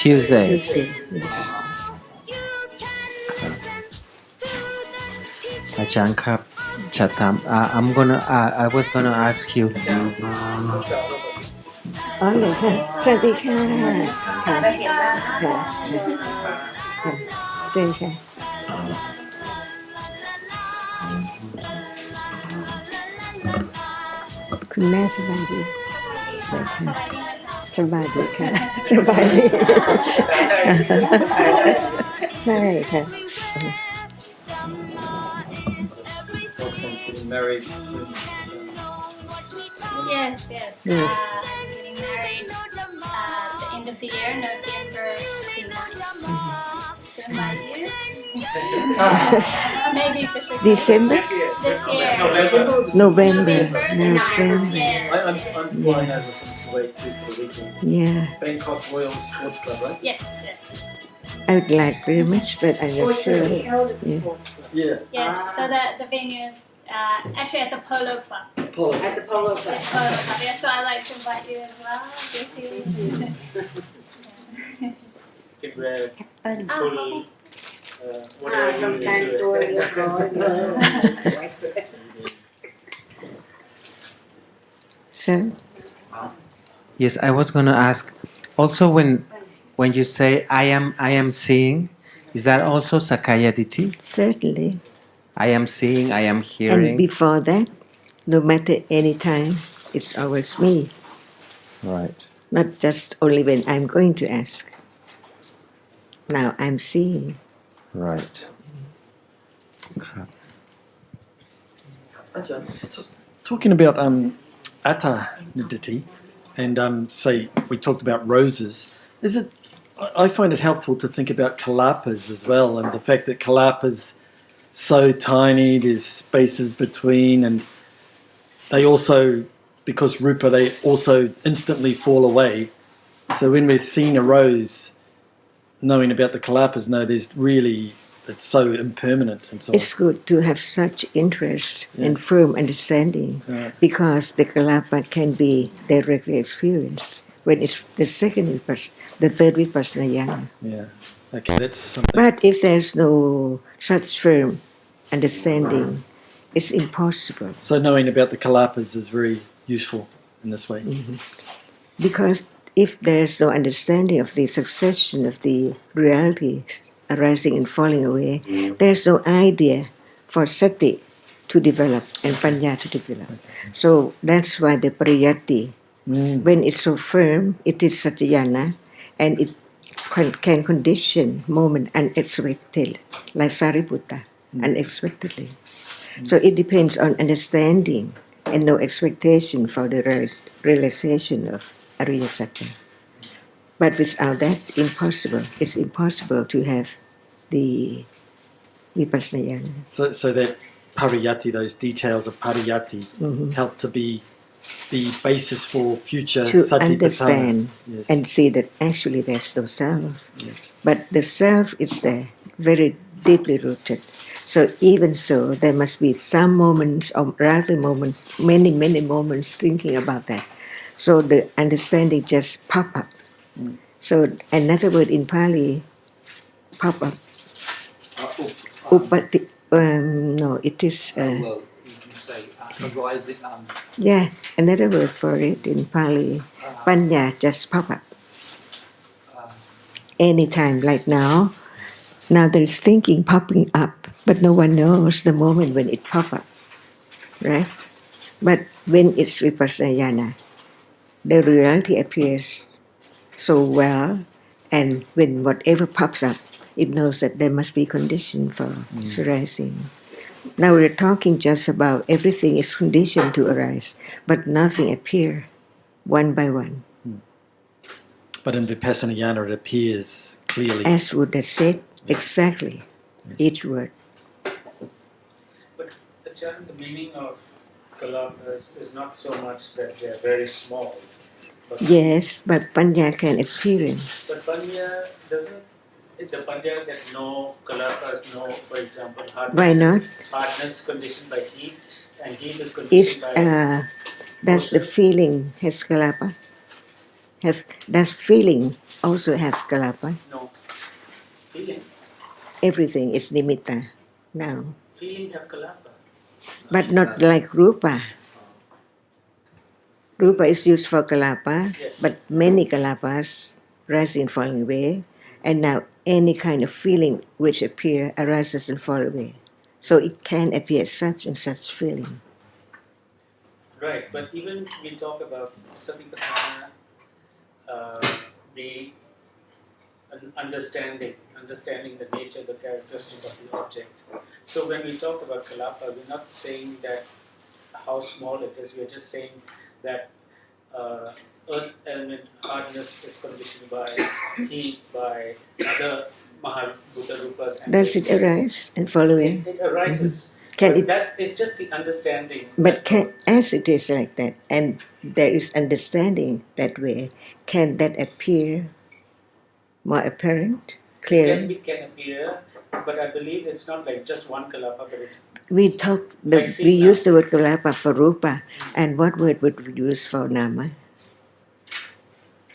Tuesday. Tuesday. Yes. อาจารย์ครับจะถาม I was gonna ask you อ๋อเหรอค่ะสวัสดีค่ะค่ะค่ะค่ะเชิญค่ะคุณแม่สบายดีค่ะสบายดีค่ะสบายดีใช่ค่ะ Roxanne's getting married soon. Yes. Yes. Getting married at the end of the year, November 9th. To invite you. Maybe it's a December? This year. November. I'm flying over from Kuwait too for the weekend. Yeah. Bangkok Royal Sports Club, right? Yes. I would like very much, but I'm not sure. Yeah. Yes. So the venue is actually at the Polo Club. Polo. At the Polo Club. Polo Club. Yeah, so I'd like to invite you as well. Can wear Oh, full, whatever you ทำการตัวเรียบร้อยสวย So, Yes, I was gonna ask also when you say I am seeing, is that also Sakaya Ditti? certainly. I am seeing, I am And hearing. before that, no matter any time, it's always me. Right. Not just only when I'm going to ask. Now I'm seeing. Right.ครับ Talking about atta niditi and say we talked about roses. Is it? I find it helpful to think about kalapas as well, and the fact that kalapas so tiny, there's spaces between, and they also, because rupa, they also instantly fall away. So when we're seeing a rose, knowing about the kalapas, no, there's really, it's so impermanent and so on. It's good to have such interest and Yes. firm understanding Right. because the kalapa can be directly experienced when it's the third vipassana yana. Yeah. Okay, that's something. But if there's no such firm understanding, it's impossible So knowing about the kalapas is very useful in this way. because if there's no understanding of the succession of the realities arising and falling away, there's no idea for sati to develop and panya to develop. So that's why the pariyati, when it's so firm, it is satyayana and it can condition moment unexpected, like Sariputta, unexpectedly. So it depends on understanding and no expectation for the realization of Ariya Satya. But without that, impossible. It's impossible to have the vipassana yana. So that pariyati, those details of pariyati, help to be the basis for future To satipatthana. understand Yes. and see that actually there's no self. Yes. But the self is there, very deeply rooted. So even so, there must be some moments, or rather many moments thinking about that. So the understanding just pop up. So another word in Pali, pop up. Upati. No, it is. Well, you can say arising. Yeah, another word for it in Pali, panya just pop up. Anytime, like now. Now there is thinking popping up, but no one knows the moment when it pop up, right? But when it's vipassana, the reality appears so well, and when whatever pops up, it knows that there must be condition for its arising. Now we're talking just about everything is conditioned to arise, but nothing appear one by one. But in vipassana it appears clearly. As Buddha said, exactly, each word. But the meaning of kalapas is not so much that they are very small. But, Yes, but panya can experience. but panya doesn't. It's the panya that no kalapas, no, for example, hardness. Why not? Hardness conditioned by heat, and heat is Is conditioned by. does the feeling has kalapa? Does feeling also have kalapa. No. Feeling. Everything is nimitta now, Feeling have kalapa. but not like rupa. Rupa is used for kalapa, Yes. but many kalapas rise and falling away, and now any kind of feeling which appear arises and fall away. So it can appear such and such feeling. Right, but even we talk about Satipatthana, the understanding the nature, the characteristic of the object. So when we talk about kalapa, we're not saying that how small it is, we're just saying that earth element hardness is conditioned by heat, by other Mahabhuta Rupas. And Does it arise and fall away? It arises. Can But it? it's just the understanding. But can, as it is like that, and there is understanding that way, can that appear more apparent, clearer? Can appear, but I believe it's not like just one kalapa, but it's We use the word kalapa for rupa, and what word would we use for nama?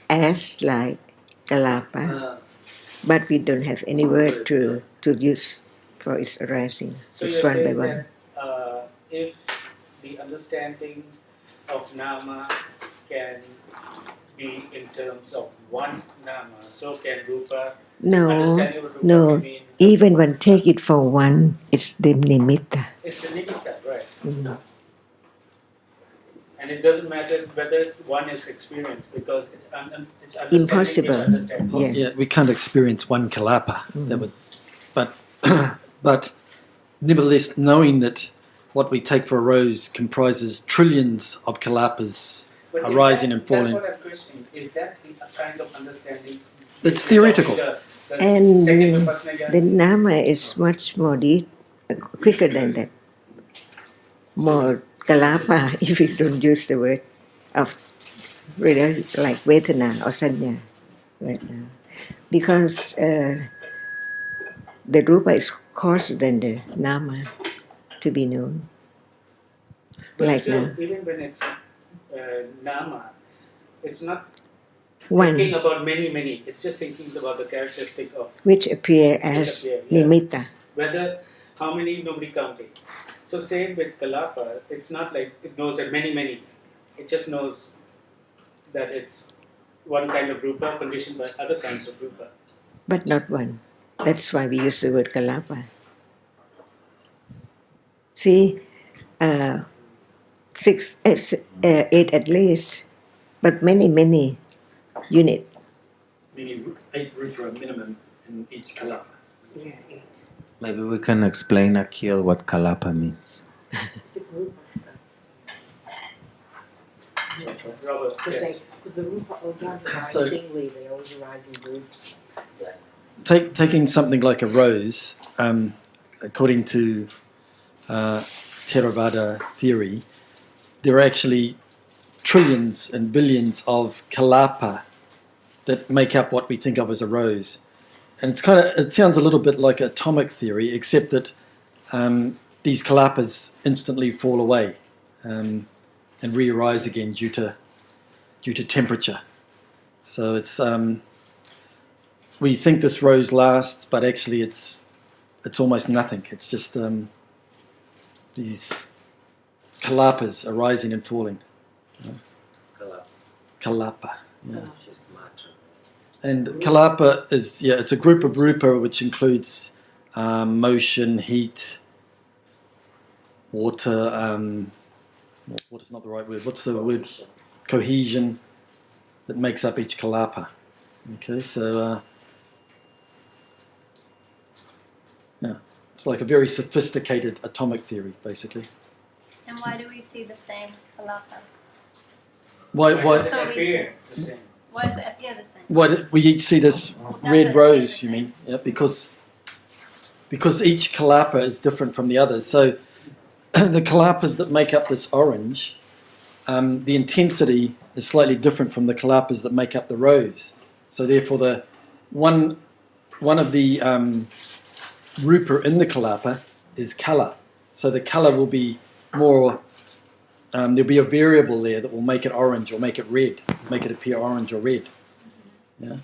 As like kalapa, but we don't have any word to use for its arising. So Just you're one by saying one. that if the understanding of nama can be in terms of one nama, so can rupa. No, Understanding of rupa no. can mean Even when take it for one, it's the nimitta. it's the nimitta, right? Mm. And it doesn't matter whether one is experienced because it's understanding Impossible. which understands. Yeah. Yeah, we can't experience one kalapa. That would, but nevertheless, knowing that what we take for a rose comprises trillions of kalapas But is arising that, and falling. That's what I'm questioning. Is that the kind of understanding? It's theoretical. And second Vipassana Jnana? the nama is much more quicker than that. More kalapa, if you don't use the word of really like vedana or sanya right now. Because the rupa is coarser than the nama to be known. But Like still, now. even when it's nama, it's not One thinking about many. It's just thinking about the characteristic of which appear as appear, yeah. nimitta. whether, how many, nobody counting. So same with kalapa, it's not like it knows that many. It just knows that it's one kind of rupa conditioned by other kinds of rupa. But not one. That's why we use the word kalapa. See, 8 at least, but many unit. Meaning 8 rupa minimum in each kalapa. Yeah, 8. Maybe we can explain, Akhil, what kalapa means. It's a group. Robert, yes. Because the rupa all don't arise So- singly, they always arise in groups. Taking something like a rose, according to Theravada theory, there are actually trillions and billions of kalapa that make up what we think of as a rose. And it sounds a little bit like atomic theory, except that these kalapas instantly fall away and re-arise again due to temperature. So it's we think this rose lasts, but actually it's almost nothing. It's just these kalapas arising and falling. Kalapa. Yeah. And kalapa is, it's a group of rupa which includes motion, heat, water, what is not the right word? What's the word? Cohesion that makes up each kalapa. Okay, so it's like a very sophisticated atomic theory, basically. And why do we see the same kalapa? Why does it appear the same? Why does it appear the same? we each see this red rose? You mean? Yeah, because each kalapa is different from the others. So the kalapas that make up this orange, the intensity is slightly different from the kalapas that make up the rose. So therefore, the one of the rupa in the kalapa is colour. So the colour will be more. There'll be a variable there that will make it orange or make it red, make it appear orange or red. Yeah.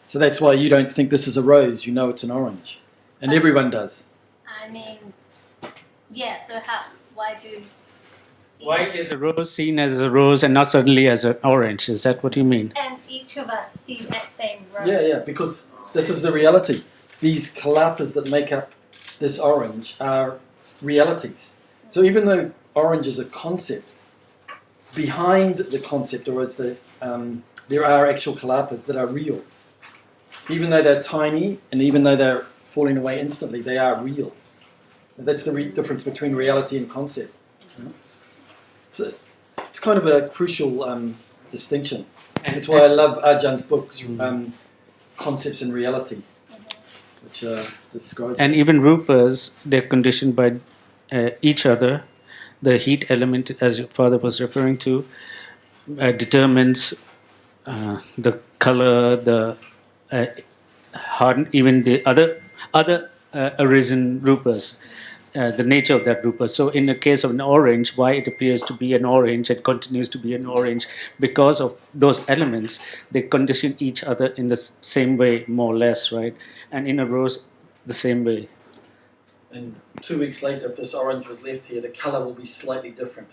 So that's why you don't think this is a rose, you know it's an orange. And everyone does. I mean, yeah. So why do? Why is a rose seen as a rose and not suddenly as an orange? Is that what you mean? And each of us see that same rose. Yeah, because this is the reality. These kalapas that make up this orange are realities. So even though orange is a concept, behind the concept, or as there are actual kalapas that are real. Even though they're tiny, and even though they're falling away instantly, they are real. That's the difference between reality and concept. So it's kind of a crucial distinction. And it's why I love Ajah's books, Concepts and Reality, which describes. And even rupas, they're conditioned by each other. The heat element, as your father was referring to, determines the color, the hard, even the other arisen rupas, the nature of that rupa. So in the case of an orange, why it appears to be an orange and continues to be an orange, because of those elements, they condition each other in the same way, more or less, right? And in a rose, the same way. And 2 weeks later, if this orange was left here, the colour will be slightly different.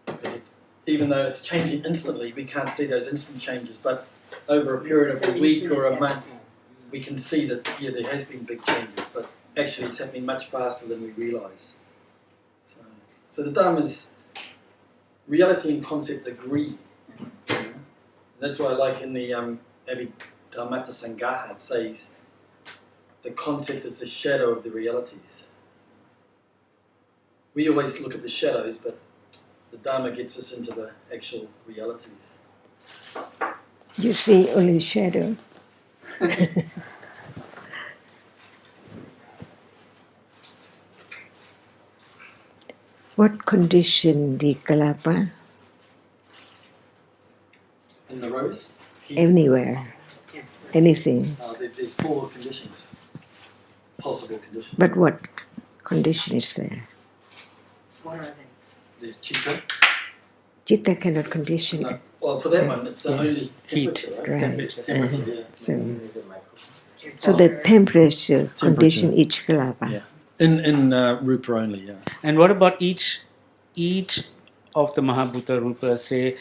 Because even though it's changing instantly, we can't see those instant changes. But over a period of a week or a month, we can see that, yeah, there has been big changes. But actually, it's happening much faster than we realise. So the Dhamma's reality and concept agree. And that's why I like in the Abhidharmata Sangaha, it says, the concept is the shadow of the realities. We always look at the shadows, but the Dhamma gets us into the actual realities. You see only shadow. What condition the kalapa? In the rose? Anywhere, anything. There's 4 conditions, possible conditions. But what condition is there? What are they? There's chitta. Chitta cannot condition. No, well, for that one, it's only temperature, right? Right. Temperature, yeah. So the temperature condition each kalapa. Yeah. In rupa only, yeah. And what about each of the Mahabhuta rupas, say,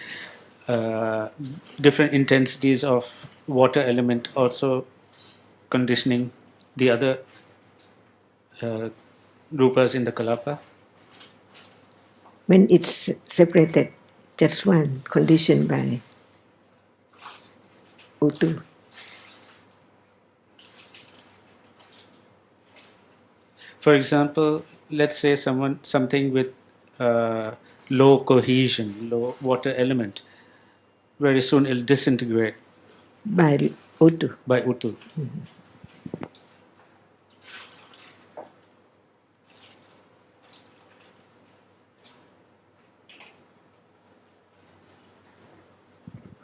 different intensities of water element also conditioning the other rupas in the kalapa? When it's separated, just one conditioned by Utu. For example, let's say something with low cohesion, low water element, very soon it'll disintegrate By Utu. by Utu.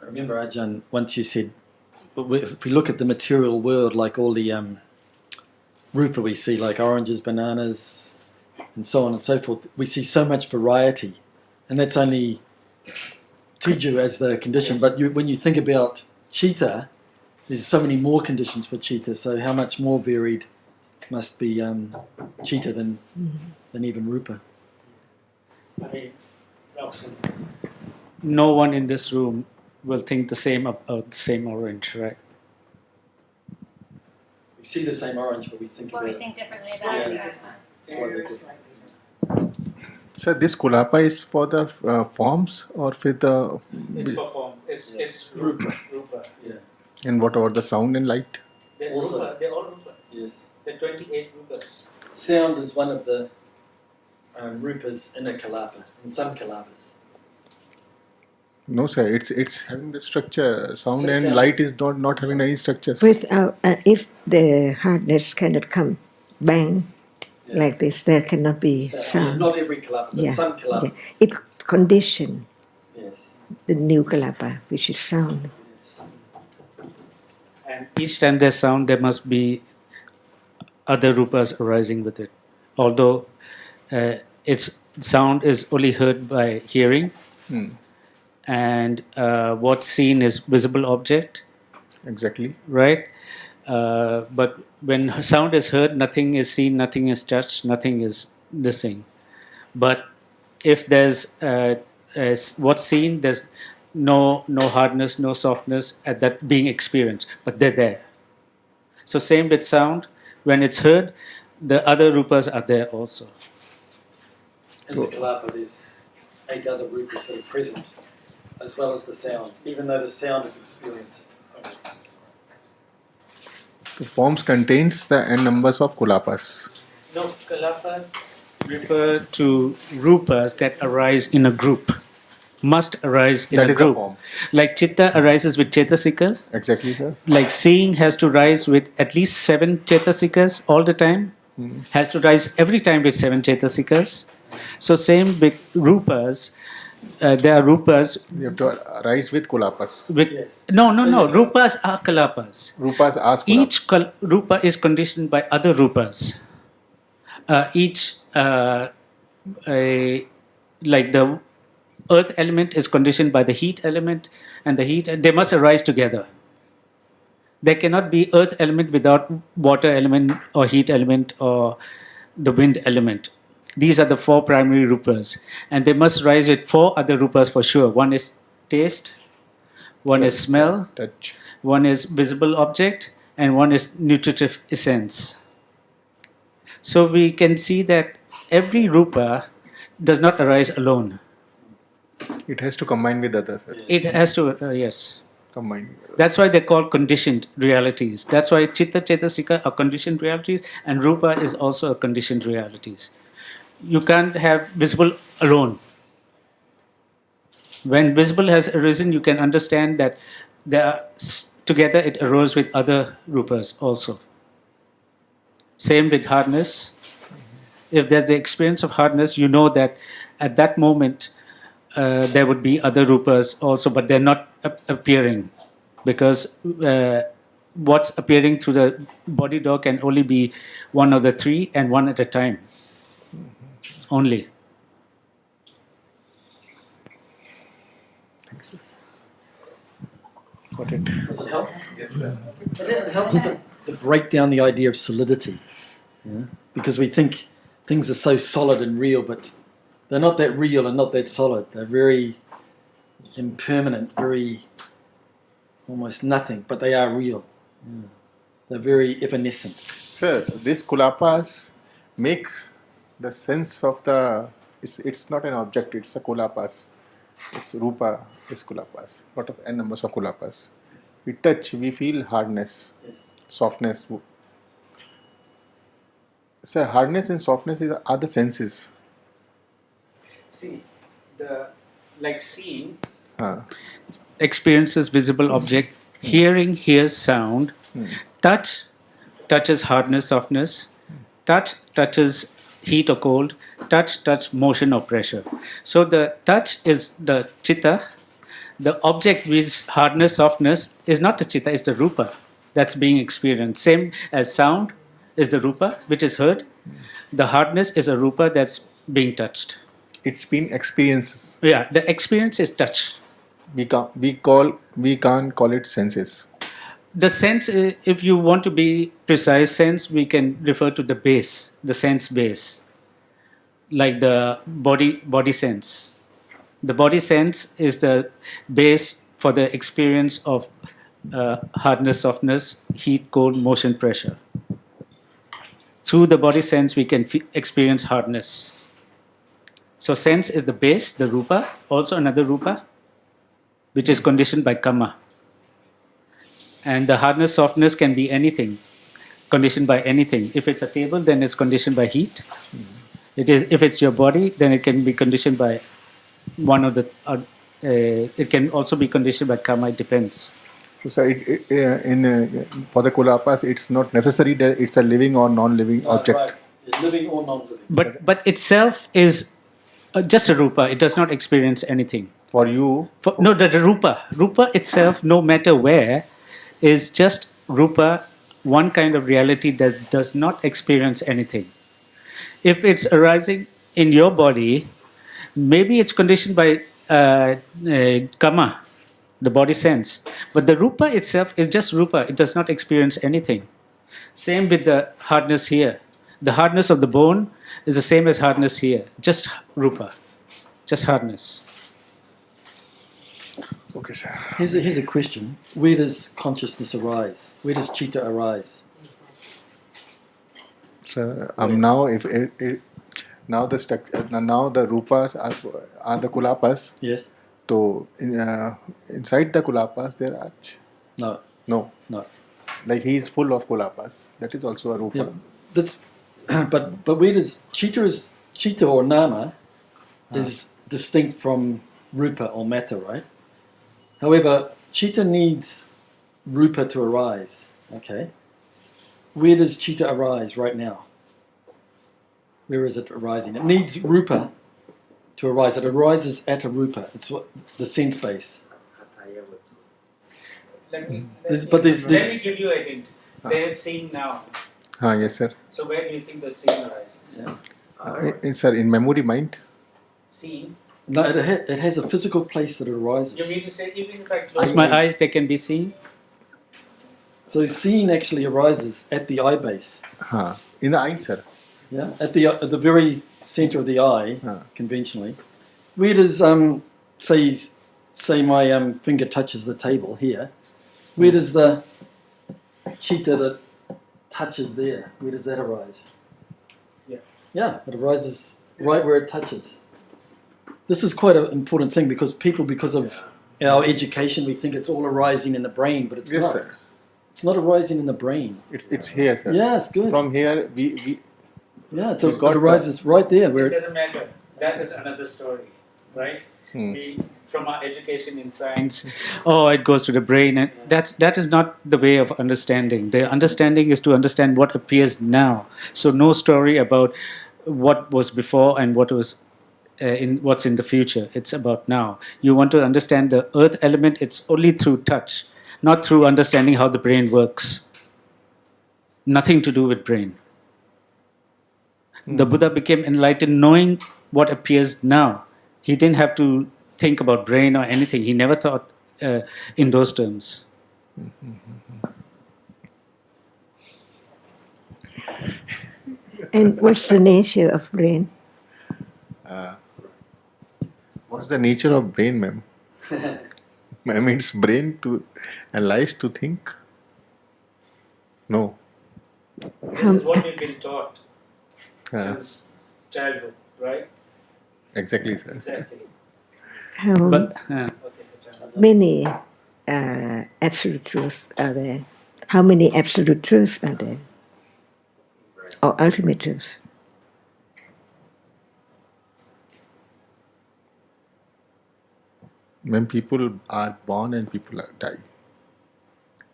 I remember Ajahn, once you said, if we look at the material world, like all the rupa we see, like oranges, bananas, and so on and so forth, we see so much variety. And that's only tiju as the condition. But when you think about chitta, there's so many more conditions for chitta. So how much more varied must be chitta than even rupa? I mean, no one in this room will think the same about the same orange, right? We see the same orange, but we think What about we think differently about Slightly it. different. Slightly Very different. slightly different. So this kulapa is for the forms or for the It's for form. It's rupa. Yeah. and what about the sound and light? They're Also- rupa. They're all rupa. Yes. They're 28 rupas. Sound is one of the rupas in a kalapa, in some kalapas. No, sir. It's having the structure. Sound So and sounds- light is not having any structures. Without, if the hardness cannot come bang Yeah. like this, there cannot be sound. Not every kalapa, but some kalapas. Yeah. It condition Yes. the new kalapa, which is sound. Yes. And each time there's sound, there must be other rupas arising with it. Although its sound is only heard by hearing, and what's seen is visible object, Exactly. right? But when sound is heard, nothing is seen, nothing is touched, nothing is listening. But if there's what's seen, there's no hardness, no softness at that being experienced, but they're there. So same with sound, when it's heard, the other rupas are there also. In the kalapa, there's 8 other rupas that are present, as well as the sound, even though the sound is experienced. The forms contains the n numbers of kulapas. No, kalapas refer to rupas that arise in a group, must arise in That a is a group. form. Like chitta arises with chetasika, Exactly, sir. like seeing has to rise with at least 7 chetasikas all the time, has to rise every time with 7 chetasikas. So same with rupas, there are rupas You have to arise with kulapas. with Yes. no rupas are kalapas. Rupas as kulapas. Each rupa is conditioned by other rupas. Each like the earth element is conditioned by the heat element, and the heat they must arise together. There cannot be earth element without water element or heat element or the wind element. These are the 4 primary rupas, and they must rise with 4 other rupas for sure. One is taste, one is smell, Touch. one is visible object, and one is nutritive essence. So we can see that every rupa does not arise alone. It has to combine with others. Sir. It has to, yes. Combine with others. That's why they're called conditioned realities. That's why chitta, chetasika are conditioned realities, and rupa is also a conditioned realities. You can't have visible alone. When visible has arisen, you can understand that they are, together it arose with other rupas also. Same with hardness. If there's the experience of hardness, you know that at that moment there would be other rupas also, but they're not appearing, because what's appearing through the body door can only be one of the 3 and one at a time only. Got it. Does it help? Yes, sir. But then it helps to break down the idea of solidity, because we think things are so solid and real, but they're not that real and not that solid. They're very impermanent, very almost nothing, but they are real. They're very evanescent. Sir, these kulapas make the sense of the. It's not an object. It's a kulapas. It's rupa is kulapas. Lot of n numbers of kulapas. Yes. We touch, we feel hardness, Yes. softness. Sir, hardness and softness are the senses. See, like seeing Huh. experiences visible object, hearing hears sound, touch touches hardness, softness, touch touches heat or cold, touch motion or pressure. So the touch is the chitta. The object with hardness, softness is not the chitta, it's the rupa that's being experienced. Same as sound is the rupa which is heard. The hardness is a rupa that's being touched. It's been experiences. Yeah, the experience is touch. We can't call it senses. The sense, if you want to be precise, sense we can refer to the base, the sense base, like the body sense. The body sense is the base for the experience of hardness, softness, heat, cold, motion, pressure. Through the body sense we can experience hardness. So sense is the base, the rupa, also another rupa, which is conditioned by karma. And the hardness, softness can be anything, conditioned by anything. If it's a table, then it's conditioned by heat. If it's your body, then it can be conditioned by one of the. It can also be conditioned by karma. It depends. So for the kulapas, it's not necessary that it's a living or non-living object. Right. Living or non-living. But itself is just a rupa. It does not experience anything. For you, The rupa itself, no matter where, is just rupa, one kind of reality that does not experience anything. If it's arising in your body, maybe it's conditioned by karma, the body sense. But the rupa itself is just rupa. It does not experience anything. Same with the hardness here. The hardness of the bone is the same as hardness here. Just rupa. Just hardness. Okay, sir. Here's a question. Where does consciousness arise? Where does chitta arise? So now now the rupas are the kulapas. Yes. So inside the kulapas there are No. like he is full of kulapas. That is also a rupa. Yeah. That's but where does chitta or nama is distinct from rupa or matter, right? However, chitta needs rupa to arise. Okay. Where does chitta arise right now? Where is it arising? It needs rupa to arise. It arises at a rupa. It's the sense base. Let me give you a hint. There is seeing now. Yes, sir. So where do you think the seeing arises? Sir, in memory mind. Seeing? No, it has a physical place that it arises. You mean to say even if I close As my eyes, they can be seen. So seeing actually arises at the eye base. In the eye, sir. Yeah, at the very center of the eye, conventionally. Where does say my finger touches the table here? Where does the chitta that touches there? Where does that arise? Yeah, it arises right where it touches. This is quite an important thing because because of our education, we think it's all arising in the brain, but it's Yes, not. sir. It's not arising in the brain. It's here, sir. Yes, good. From here, we it arises right there. Where it doesn't matter. That is another story, right? From our education in science, it goes to the brain, and that is not the way of understanding. The understanding is to understand what appears now. So no story about what was before and what was what's in the future. It's about now. You want to understand the earth element, it's only through touch, not through understanding how the brain works. Nothing to do with brain. The Buddha became enlightened knowing what appears now. He didn't have to think about brain or anything. He never thought in those terms. And what's the nature of brain? What's the nature of brain, ma'am? Ma'am, it's brain to analyze, to think. No. this is what we've been taught since childhood, right? Exactly, sir. Exactly. How many absolute truths are there? How many absolute truths are there? Or ultimate truths? When people are born and people die.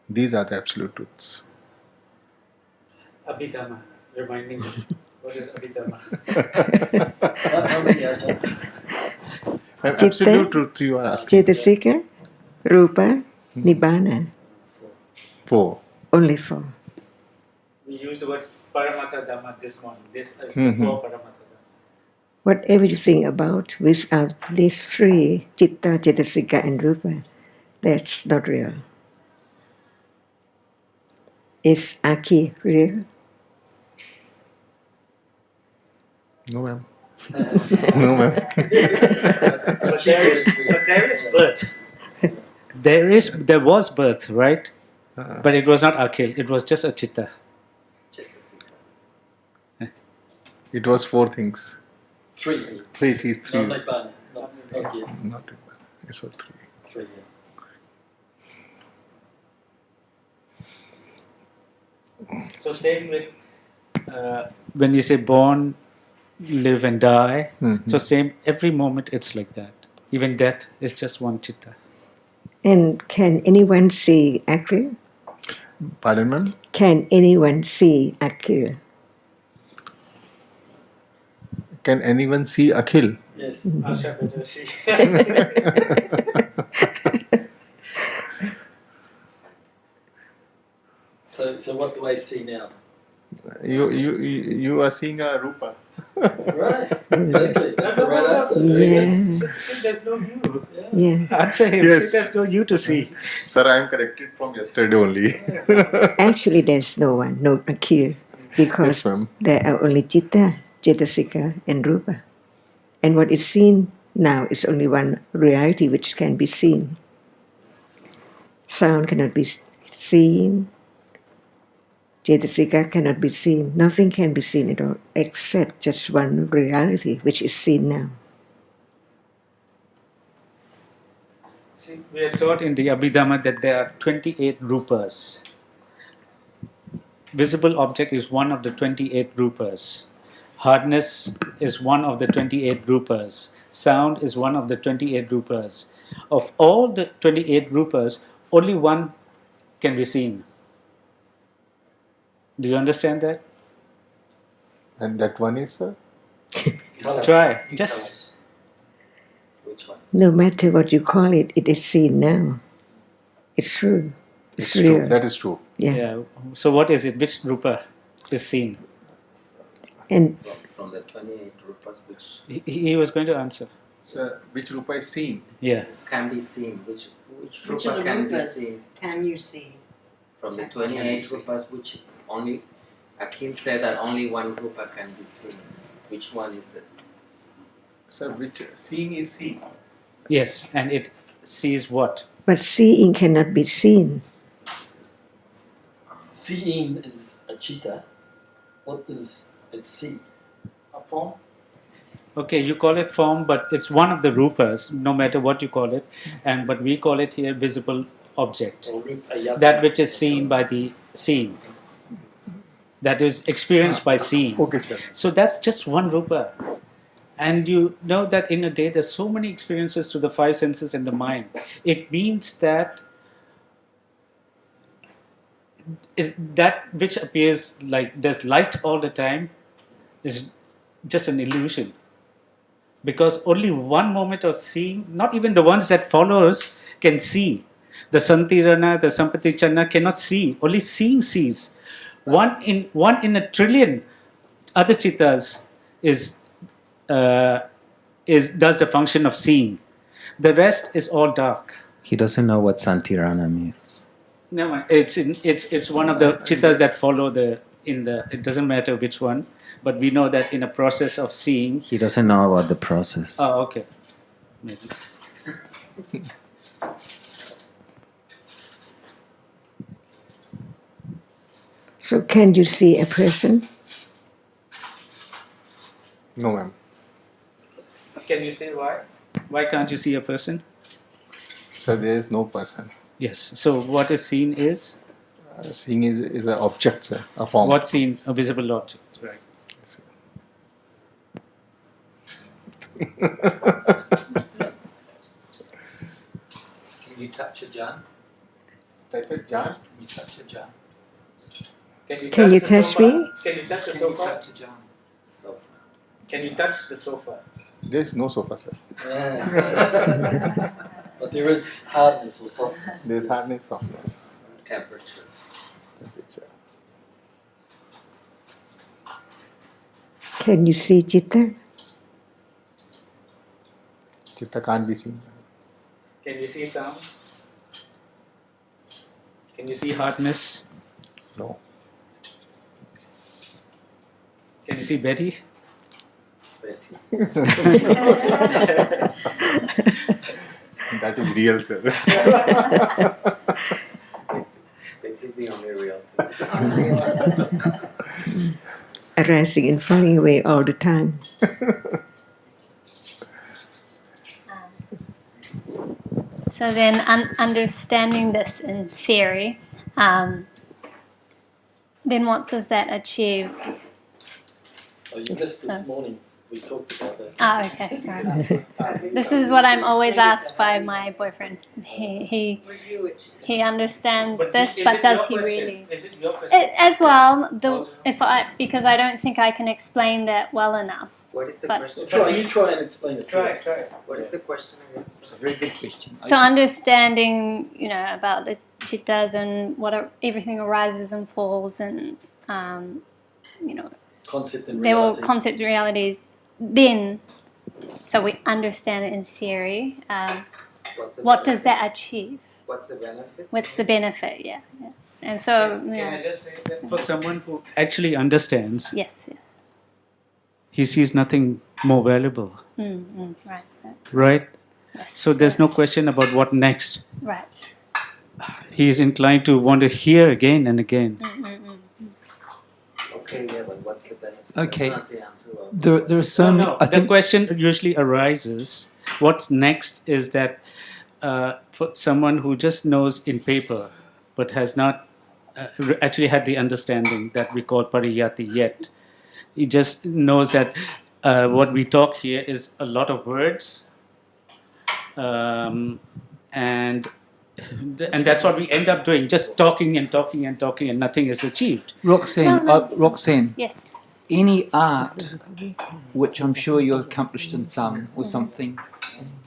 These are the absolute truths. Abhidhamma, reminding me. What is Abhidhamma? An absolute truth you are asking. Cetasika, Rupa, Nibbana. 4. Only 4. We used the word Paramatha Dhamma this morning. This is the 4 Paramatha Dhamma. Whatever you think about without these 3, Citta, Cetasika, and Rupa, that's not real. Is Aki real? No, ma'am. No, ma'am. But there is birth. There was birth, right? But it was not akhil. It was just a chitta. It was 4 things. 3. 3 things. 3. Not Nibbana. Not yet. Not Nibbana. It was 3. 3, yeah. So same with When you say born, live and die, so same, every moment it's like that. Even death is just one chitta. And can anyone see Akira? Pardon, ma'am? Can anyone see Akira? Can anyone see Akhil? Yes. Asha better see. So what do I see now? You are seeing a Rupa. Right. Exactly. That's the right answer. Yeah. There's no you. Yeah. Answer him. Yes. There's no you to see. Sir, I am corrected from yesterday only. Actually, there's no one, no Akil, because Yes, ma'am. there are only Chitta, Cetasika, and Rupa. And what is seen now is only one reality which can be seen. Sound cannot be seen. Cetasika cannot be seen. Nothing can be seen at all except just one reality which is seen now. See, we are taught in the Abhidhamma that there are 28 rupas. Visible object is one of the 28 rupas. Hardness is one of the 28 rupas. Sound is one of the 28 rupas. Of all the 28 rupas, only one can be seen. Do you understand that? And that one is, sir? Try. Just Which one? No matter what you call it, it is seen now. It's true. It's true. real. That is true. Yeah. yeah. So what is it? Which rupa is seen? And From the 28 rupas which He was going to answer. Sir, which rupa is seen? Yeah. can be seen, which Which of rupa the can be rupas seen can you see? from the Can 28 you see? rupas which only Akhil said that only one rupa can be seen. Which one is it? Sir, which seeing is seen. Yes. And it sees what? but seeing cannot be seen. Seeing is a chitta. What does it see? A form? Okay, you call it form, but it's one of the rupas, no matter what you call it. But we call it here visible object. Or rupa yata? That which is seen by the seeing. That is experienced by seeing. Okay, sir. So that's just one rupa. And you know that in a day there's so many experiences to the five senses and the mind. It means that that which appears like there's light all the time is just an illusion. Because only one moment of seeing, not even the ones that follows can see. The Santirana, the Sampatichana cannot see. Only seeing sees. One in a trillion other chittas does the function of seeing. The rest is all dark. He doesn't know what Santirana means. No, it's one of the chittas that follow it doesn't matter which one, but we know that in a process of seeing. He doesn't know about the process. Oh, okay. Maybe. So can you see a person? No, ma'am. Can you say why? Why can't you see a person? Sir, there is no person. Yes. So what is seen is? Seeing is an object, sir, a form. What's seen? A visible object. Right. Can you touch a jan? Touch a jan? You touch a jan. Can you touch me? Can you touch the Can you sofa? touch a jan? Sofa. Can you touch the sofa? There is no sofa, sir. But there is hardness or softness. There is hardness, softness. Temperature. Temperature. Can you see Chitta? Chitta can't be seen. Can you see sound? Can you see hardness? No. Can you see Betty? Betty. That is real, sir. Betty is the only real thing. Arising and falling away all the time. So then, understanding this in theory, then what does that achieve? Oh, you missed this morning. We talked about that. Ah, okay, right. This is what I'm always asked by my boyfriend. He Review it. understands this, but does he really? Is it your question? As well, because I don't think I can explain that well enough. What is the But- question? You try and explain it. Try, first. try. What is the question again? It's a very good question. So understanding, about the chittas and everything arises and falls, and Concept and they're all reality. concept realities. Then, So we understand it in theory. What's the What benefit? does that achieve? What's the benefit? What's the benefit? Yeah. And so, Can I just say that for someone who actually understands, yes. he sees nothing more valuable, Right. right? Yes, So there's no yes. question about what next. Right. He's inclined to want to hear again and again. Okay, yeah, but what's the benefit? Okay. That's not the answer. There are so many. I The think question usually arises, what's next is that for someone who just knows in paper but has not actually had the understanding that we call pariyati yet. He just knows that what we talk here is a lot of words, and that's what we end up doing, just talking and talking and talking, and nothing is achieved. Roxanne, No. Roxanne, Yes. any art, which I'm sure you're accomplished in some or something,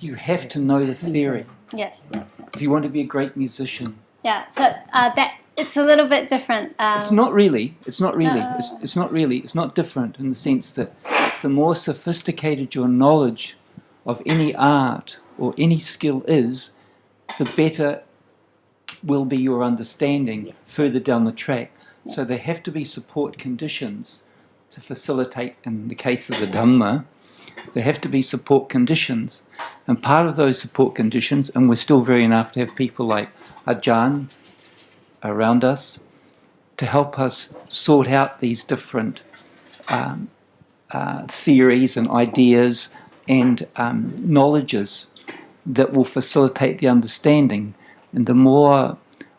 you have to know the theory Yes. if you want to be a great musician. Yeah. So that it's a little bit different. It's not really. It's not really. It's not really. It's not different in the sense that the more sophisticated your knowledge of any art or any skill is, the better will be your understanding further down the track. So there have to be support conditions to facilitate, in the case of the Dhamma, there have to be support conditions. And part of those support conditions, and we're still very enough to have people like Ajahn around us to help us sort out these different theories and ideas and knowledges that will facilitate the understanding. And the more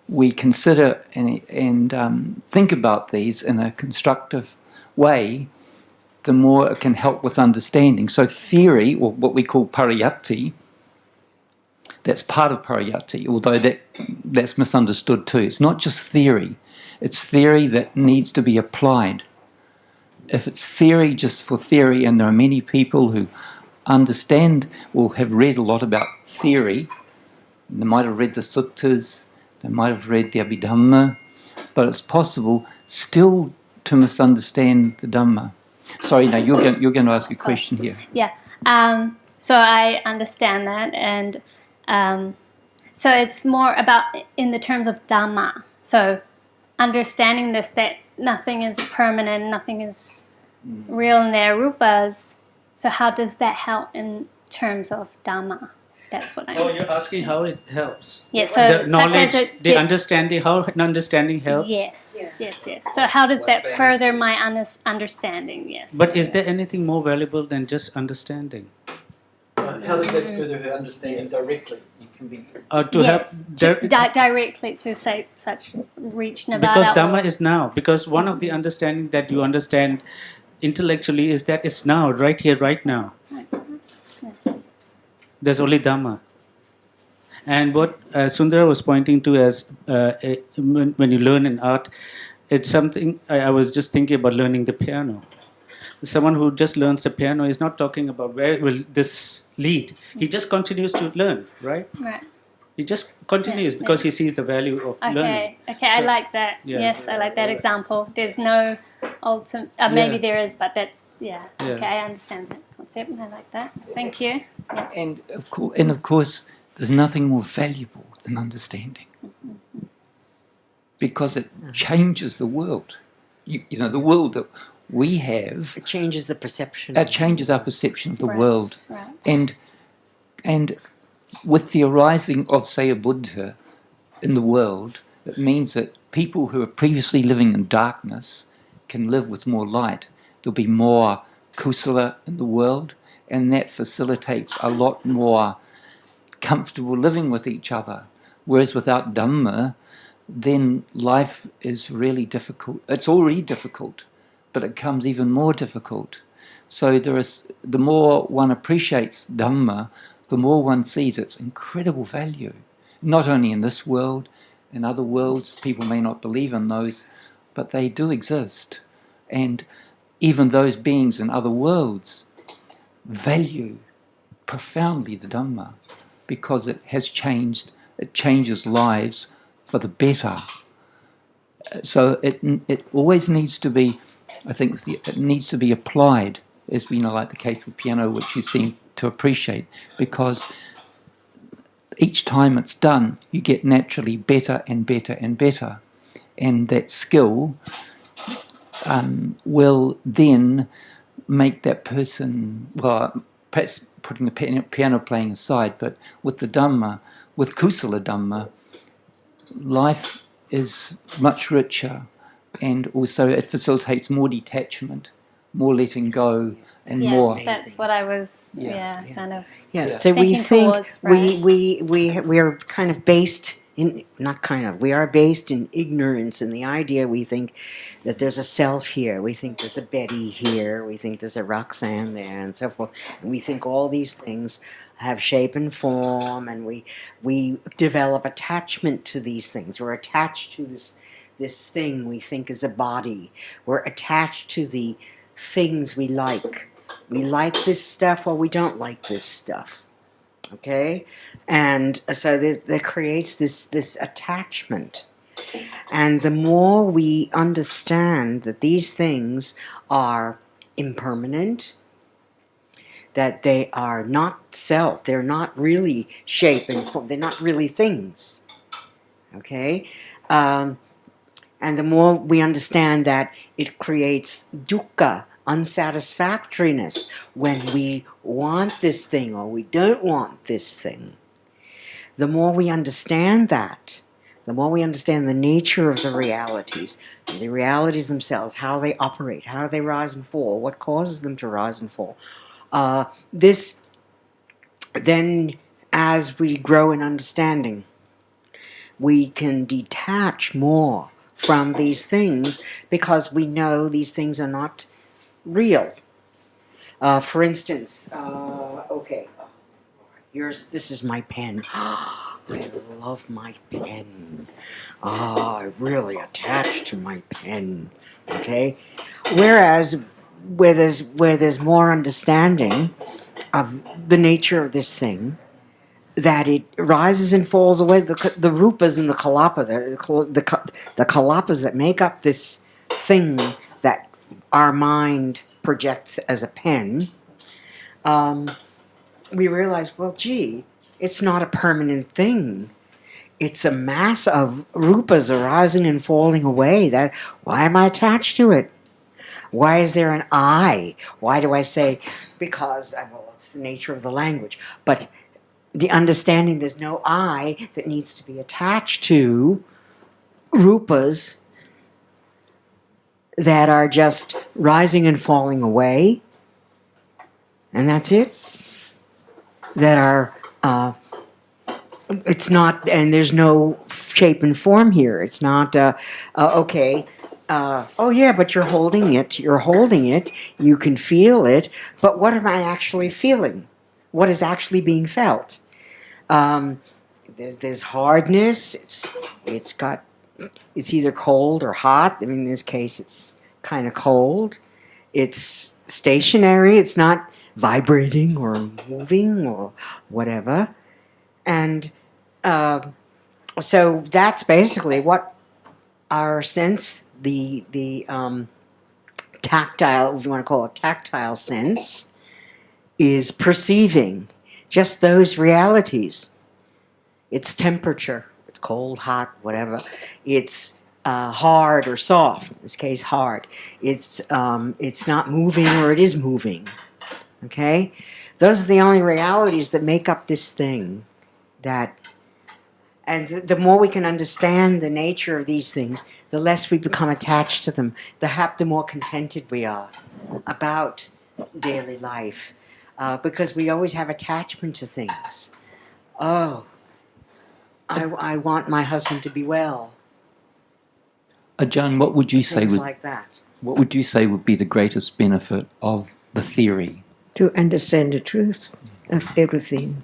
we consider and think about these in a constructive way, the more it can help with understanding. So theory, or what we call pariyatti, that's part of pariyatti, although that's misunderstood too. It's not just theory. It's theory that needs to be applied. If it's theory just for theory, and there are many people who understand or have read a lot about theory, they might have read the suttas, they might have read the Abhidhamma, but it's possible still to misunderstand the Dhamma. Sorry, now you're going to ask a question here. Yeah. So I understand that, and so it's more about in the terms of Dhamma. So understanding this, that nothing is permanent, nothing is real in their rupas. So how does that help in terms of Dhamma? That's what I mean. Oh, you're asking how it helps. Yeah, so The knowledge, such as the understanding, how an understanding helps. Yes. So how does that further my understanding? Yes. But is there anything more valuable than just understanding? How does that further her understanding directly? You can be To yes, have directly to say such reach Nirvana. because Dhamma is now. Because one of the understanding that you understand intellectually is that it's now, right here, right now. Yes. There's only Dhamma. And what Sundara was pointing to as when you learn in art, it's something I was just thinking about learning the piano. Someone who just learns the piano is not talking about where will this lead. He just continues to learn, right? Right. He just continues because he sees the value of learning. Okay, I like that. Yeah. Yes, I like that example. There's no ultimate. Maybe there is, but that's Okay, I understand that concept. I like that. Thank you. Yeah. And of course, there's nothing more valuable than understanding, because it changes the world. You know, the world that we have. It changes the perception. It changes our perception of the Right, world, right. and with the arising of, say, a Buddha in the world, it means that people who are previously living in darkness can live with more light. There'll be more kusala in the world, and that facilitates a lot more comfortable living with each other. Whereas without Dhamma, then life is really difficult. It's already difficult, but it becomes even more difficult. So the more one appreciates Dhamma, the more one sees its incredible value, not only in this world, in other worlds. People may not believe in those, but they do exist. And even those beings in other worlds value profoundly the Dhamma, because it has changed, it changes lives for the better. So it always needs to be, I think it needs to be applied, as we know, like the case of the piano, which you see to appreciate, because each time it's done, you get naturally better and better and better, and that skill will then make that person, well, perhaps putting the piano playing aside, but with the Dhamma, with Kusala Dhamma, life is much richer, and also it facilitates more detachment, more letting go, and yes, more. that's what I was kind of So we thinking think towards, right? we are kind of based in, not kind of, we are based in ignorance, and the idea we think that there's a self here, we think there's a Betty here, we think there's a Roxanne there, and so forth, and we think all these things have shape and form, and we develop attachment to these things. We're attached to this thing we think is a body. We're attached to the things we like. We like this stuff or we don't like this stuff. Okay? And so that creates this attachment. And the more we understand that these things are impermanent, that they are not self, they're not really shape and form, they're not really things. Okay? And the more we understand that it creates dukkha, unsatisfactoriness, when we want this thing or we don't want this thing, the more we understand that, the more we understand the nature of the realities themselves, how they operate, how they rise and fall, what causes them to rise and fall. This, then, as we grow in understanding, we can detach more from these things because we know these things are not real. For instance, this is my pen. I love my pen. I really attached to my pen. Okay? Whereas where there's more understanding of the nature of this thing, that it rises and falls away, the rupas and the kalapa, the kalapas that make up this thing that our mind projects as a pen, we realize, well, gee, it's not a permanent thing. It's a mass of rupas arising and falling away. Why am I attached to it? Why is there an I? Why do I say? Because, well, it's the nature of the language. But the understanding there's no I that needs to be attached to rupas that are just rising and falling away, and that's it. That are, it's not, and there's no shape and form here. It's not, okay, oh yeah, but you're holding it, you can feel it, but what am I actually feeling? What is actually being felt? There's hardness, it's either cold or hot. I mean, in this case, it's kind of cold. It's stationary. It's not vibrating or moving or whatever. And so that's basically what our sense, the tactile, if you want to call it tactile sense, is perceiving. Just those realities. It's temperature. It's cold, hot, whatever. It's hard or soft. In this case, hard. It's not moving or it is moving. Okay? Those are the only realities that make up this thing. And the more we can understand the nature of these things, the less we become attached to them. The more contented we are about daily life. Because we always have attachment to things. Oh, I want my husband to be well. Ajahn, what would you say Things like that. What would you say would be the greatest benefit of the theory? To understand the truth of everything.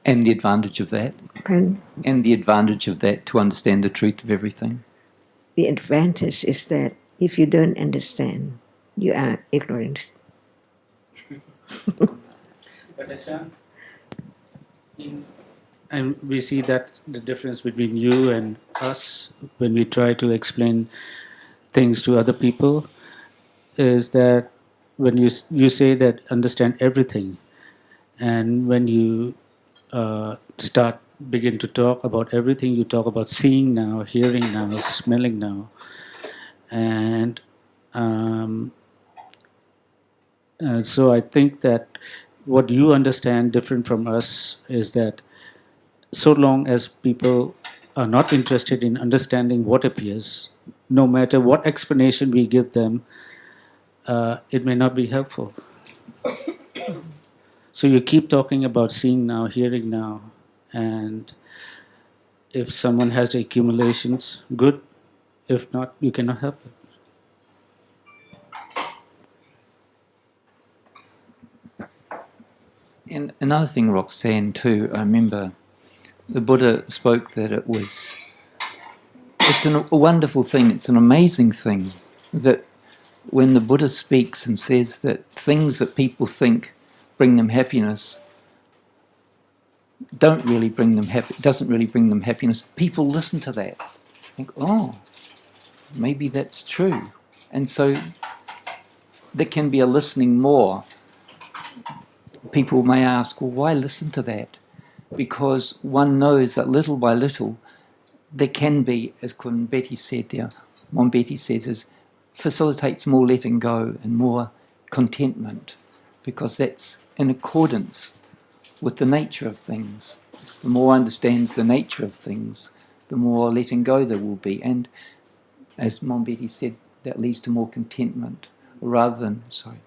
And the advantage of that? Pardon? And the advantage of that, to understand the truth of everything? The advantage is that if you don't understand, you are ignorant. But Ajahn, And we see that the difference between you and us when we try to explain things to other people is that when you say that understand everything, And when you begin to talk about everything, you talk about seeing now, hearing now, smelling now. And so I think that what you understand different from us is that so long as people are not interested in understanding what appears, no matter what explanation we give them, it may not be helpful. So you keep talking about seeing now, hearing now, and if someone has the accumulations, good. If not, you cannot help it. And another thing, Roxanne, too, I remember the Buddha spoke that it's a wonderful thing, it's an amazing thing that when the Buddha speaks and says that things that people think bring them happiness doesn't really bring them happiness, people listen to that, think, oh, maybe that's true. And so there can be a listening more. People may ask, well, why listen to that? Because one knows that little by little there can be, as Kun Betty said there, Mom Betty says, is facilitates more letting go and more contentment, because that's in accordance with the nature of things. The more one understands the nature of things, the more letting go there will be. And as Mom Betty said, that leads to more contentment rather than, sorry.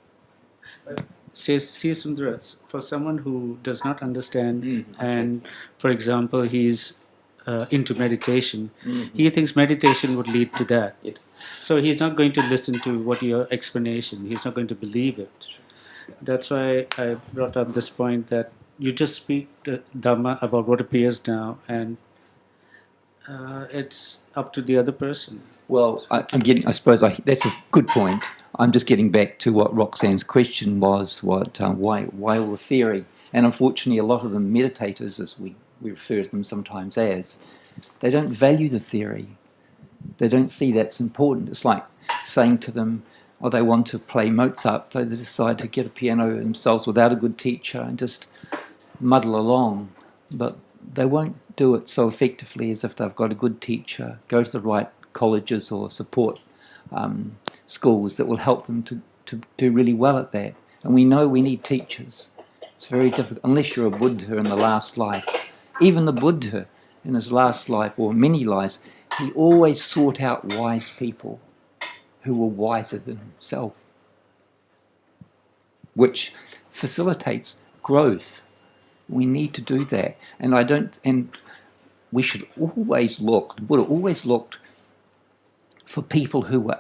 Says Sundara, for someone who does not understand, and for example, he's into meditation, he thinks meditation would lead to that. Yes. So he's not going to listen to what your explanation, he's not going to believe it. That's why I brought up this point that you just speak the Dhamma about what appears now, and it's up to the other person. Well, that's a good point. I'm just getting back to what Roxanne's question was, why all the theory? And unfortunately, a lot of the meditators, as we refer to them sometimes as, they don't value the theory. They don't see that's important. It's like saying to them, oh, they want to play Mozart, so they decide to get a piano themselves without a good teacher and just muddle along. But they won't do it so effectively as if they've got a good teacher, go to the right colleges or support schools that will help them to do really well at that. And we know we need teachers. It's very difficult, unless you're a Buddha in the last life. Even the Buddha in his last life, or many lives, he always sought out wise people who were wiser than himself, which facilitates growth. We need to do that. And we should always look, the Buddha always looked for people who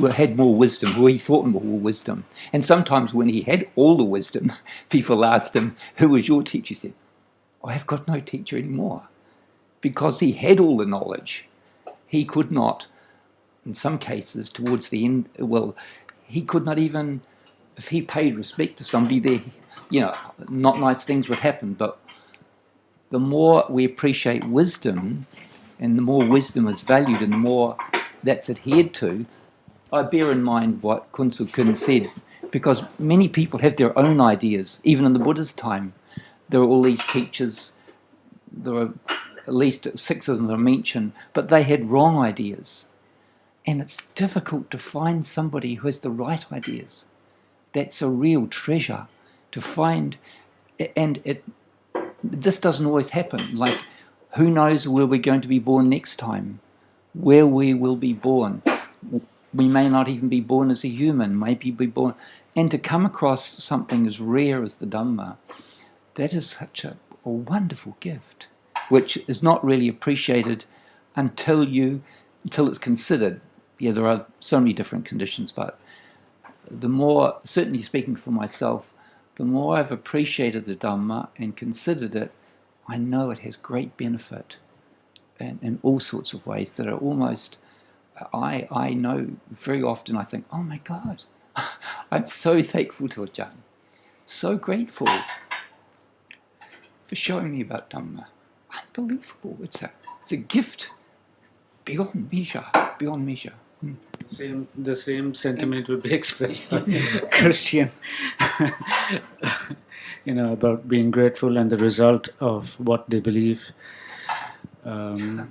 had more wisdom, who he thought more wisdom. And sometimes when he had all the wisdom, people asked him, who was your teacher? He said, I have got no teacher anymore. Because he had all the knowledge. He could not, in some cases, towards the end, he could not even, if he paid respect to somebody there, not nice things would happen. But the more we appreciate wisdom, and the more wisdom is valued, and the more that's adhered to, I bear in mind what Kunsu Kun said, because many people have their own ideas. Even in the Buddha's time, there are all these teachers, there are at least 6 of them that are mentioned, but they had wrong ideas. And it's difficult to find somebody who has the right ideas. That's a real treasure to find, and this doesn't always happen. Like, who knows where we're going to be born next time, where we will be born. We may not even be born as a human, maybe be born. And to come across something as rare as the Dhamma, that is such a wonderful gift, which is not really appreciated until it's considered. Yeah, there are so many different conditions, but the more, certainly speaking for myself, the more I've appreciated the Dhamma and considered it, I know it has great benefit in all sorts of ways that are almost, I know very often I think, oh my God, I'm so thankful to Ajahn, so grateful for showing me about Dhamma. Unbelievable. It's a gift beyond measure, beyond measure. The same sentiment would be expressed by Christian. about being grateful and the result of what they believe. So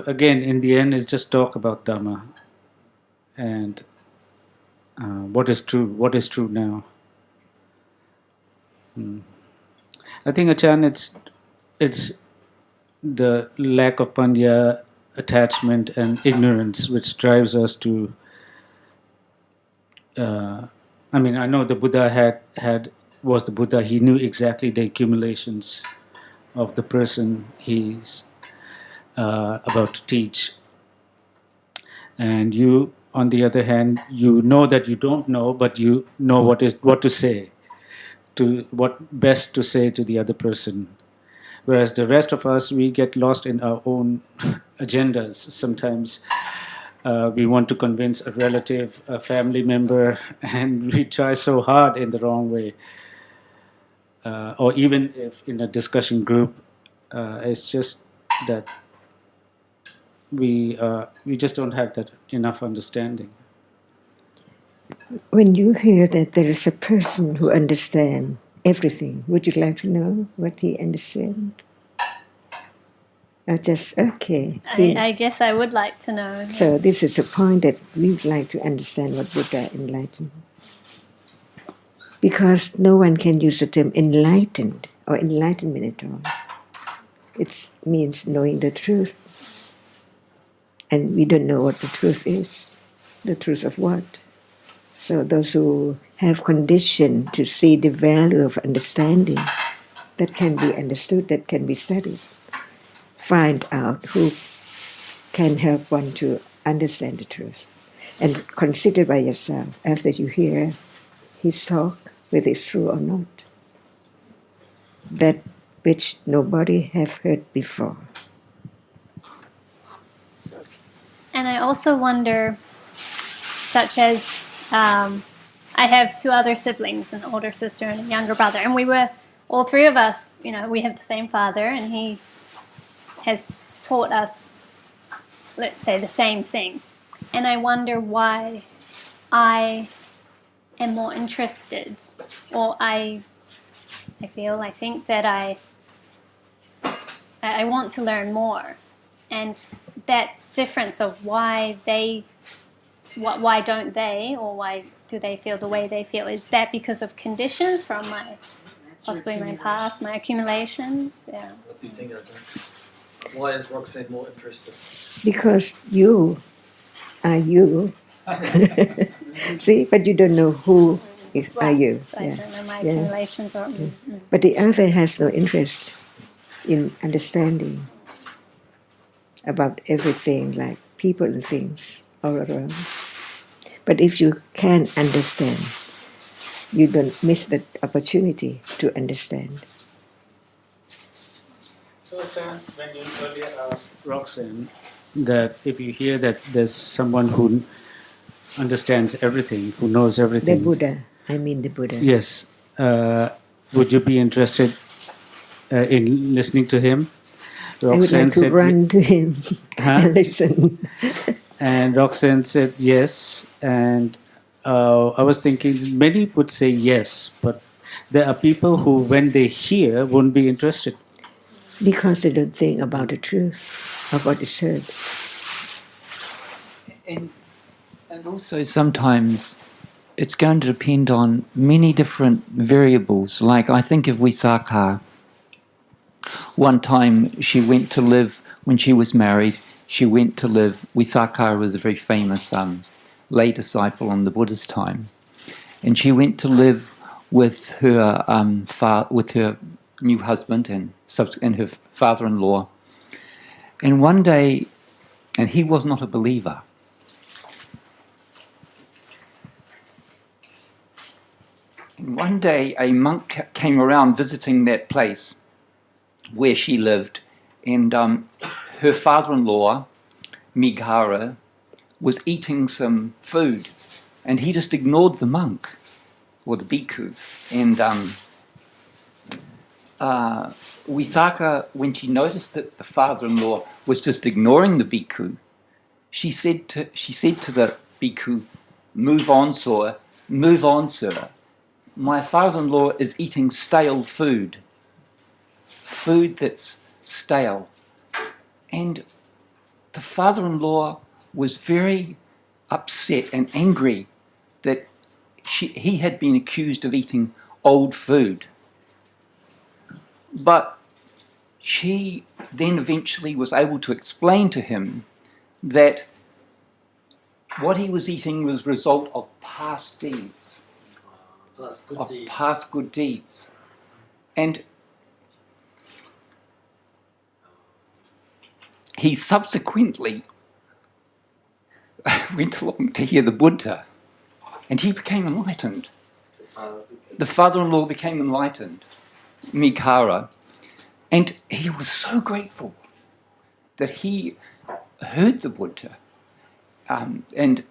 again, in the end, it's just talk about Dhamma and what is true now. I think, Achan, it's the lack of panya, attachment and ignorance which drives us to I know the Buddha was the Buddha. He knew exactly the accumulations of the person he's about to teach. And you, on the other hand, you know that you don't know, but you know what to say, what best to say to the other person. Whereas the rest of us, we get lost in our own agendas. Sometimes we want to convince a relative, a family member, and we try so hard in the wrong way. Or even if in a discussion group, it's just that we just don't have that enough understanding. When you hear that there is a person who understands everything, would you like to know what he understands? Or just, okay. I guess I would like to know. So this is a point that we would like to understand what Buddha enlightened. Because no one can use the term enlightened or enlightenment at all. It means knowing the truth. And we don't know what the truth is. The truth of what? So those who have conditioned to see the value of understanding that can be understood, that can be studied, find out who can help one to understand the truth. And consider by yourself, after you hear his talk, whether it's true or not. That which nobody have heard before. And I also wonder, such as I have two other siblings, an older sister and a younger brother, and we were, all three of us, we have the same father, and he has taught us, let's say, the same thing. And I wonder why I am more interested, or I think that I want to learn more. And that difference of why don't they, or why do they feel the way they feel, is that because of conditions from possibly my past, my accumulations? Yeah. What do you think of that? Why is Roxanne more interested? Because you are you. See, but you don't know who are you. I don't know my accumulations. Or, But the other has no interest in understanding about everything, like people and things all around. But if you can understand, you don't miss the opportunity to understand. So, when you earlier asked Roxanne that if you hear that there's someone who understands everything, who knows everything. The Buddha. I mean the Buddha. Yes. Would you be interested in listening to him? Roxanne I would like to run to him and listen. And Roxanne said yes. And I was thinking many would say yes, but there are people who, when they hear, won't be interested. Because they don't think about the truth of what is heard. And also sometimes it's going to depend on many different variables. Like I think of Visakha. One time she went to live, when she was married, she went to live, Visakha was a very famous lay disciple in the Buddha's time. And she went to live with her new husband and her father-in-law. And one day, and he was not a believer. And one day a monk came around visiting that place where she lived, and her father-in-law, Mighara, was eating some food, and he just ignored the monk, or the bhikkhu. And Visakha, when she noticed that the father-in-law was just ignoring the bhikkhu, she said to the bhikkhu, "Move on, sir. my father-in-law is eating stale food that's stale. And the father-in-law was very upset and angry that he had been accused of eating old food. But she then eventually was able to explain to him that what he was eating was a result of past deeds, past good deeds. And he subsequently went along to hear the Buddha, and he became enlightened. The father-in-law became enlightened, Mikara, and he was so grateful that he heard the Buddha, and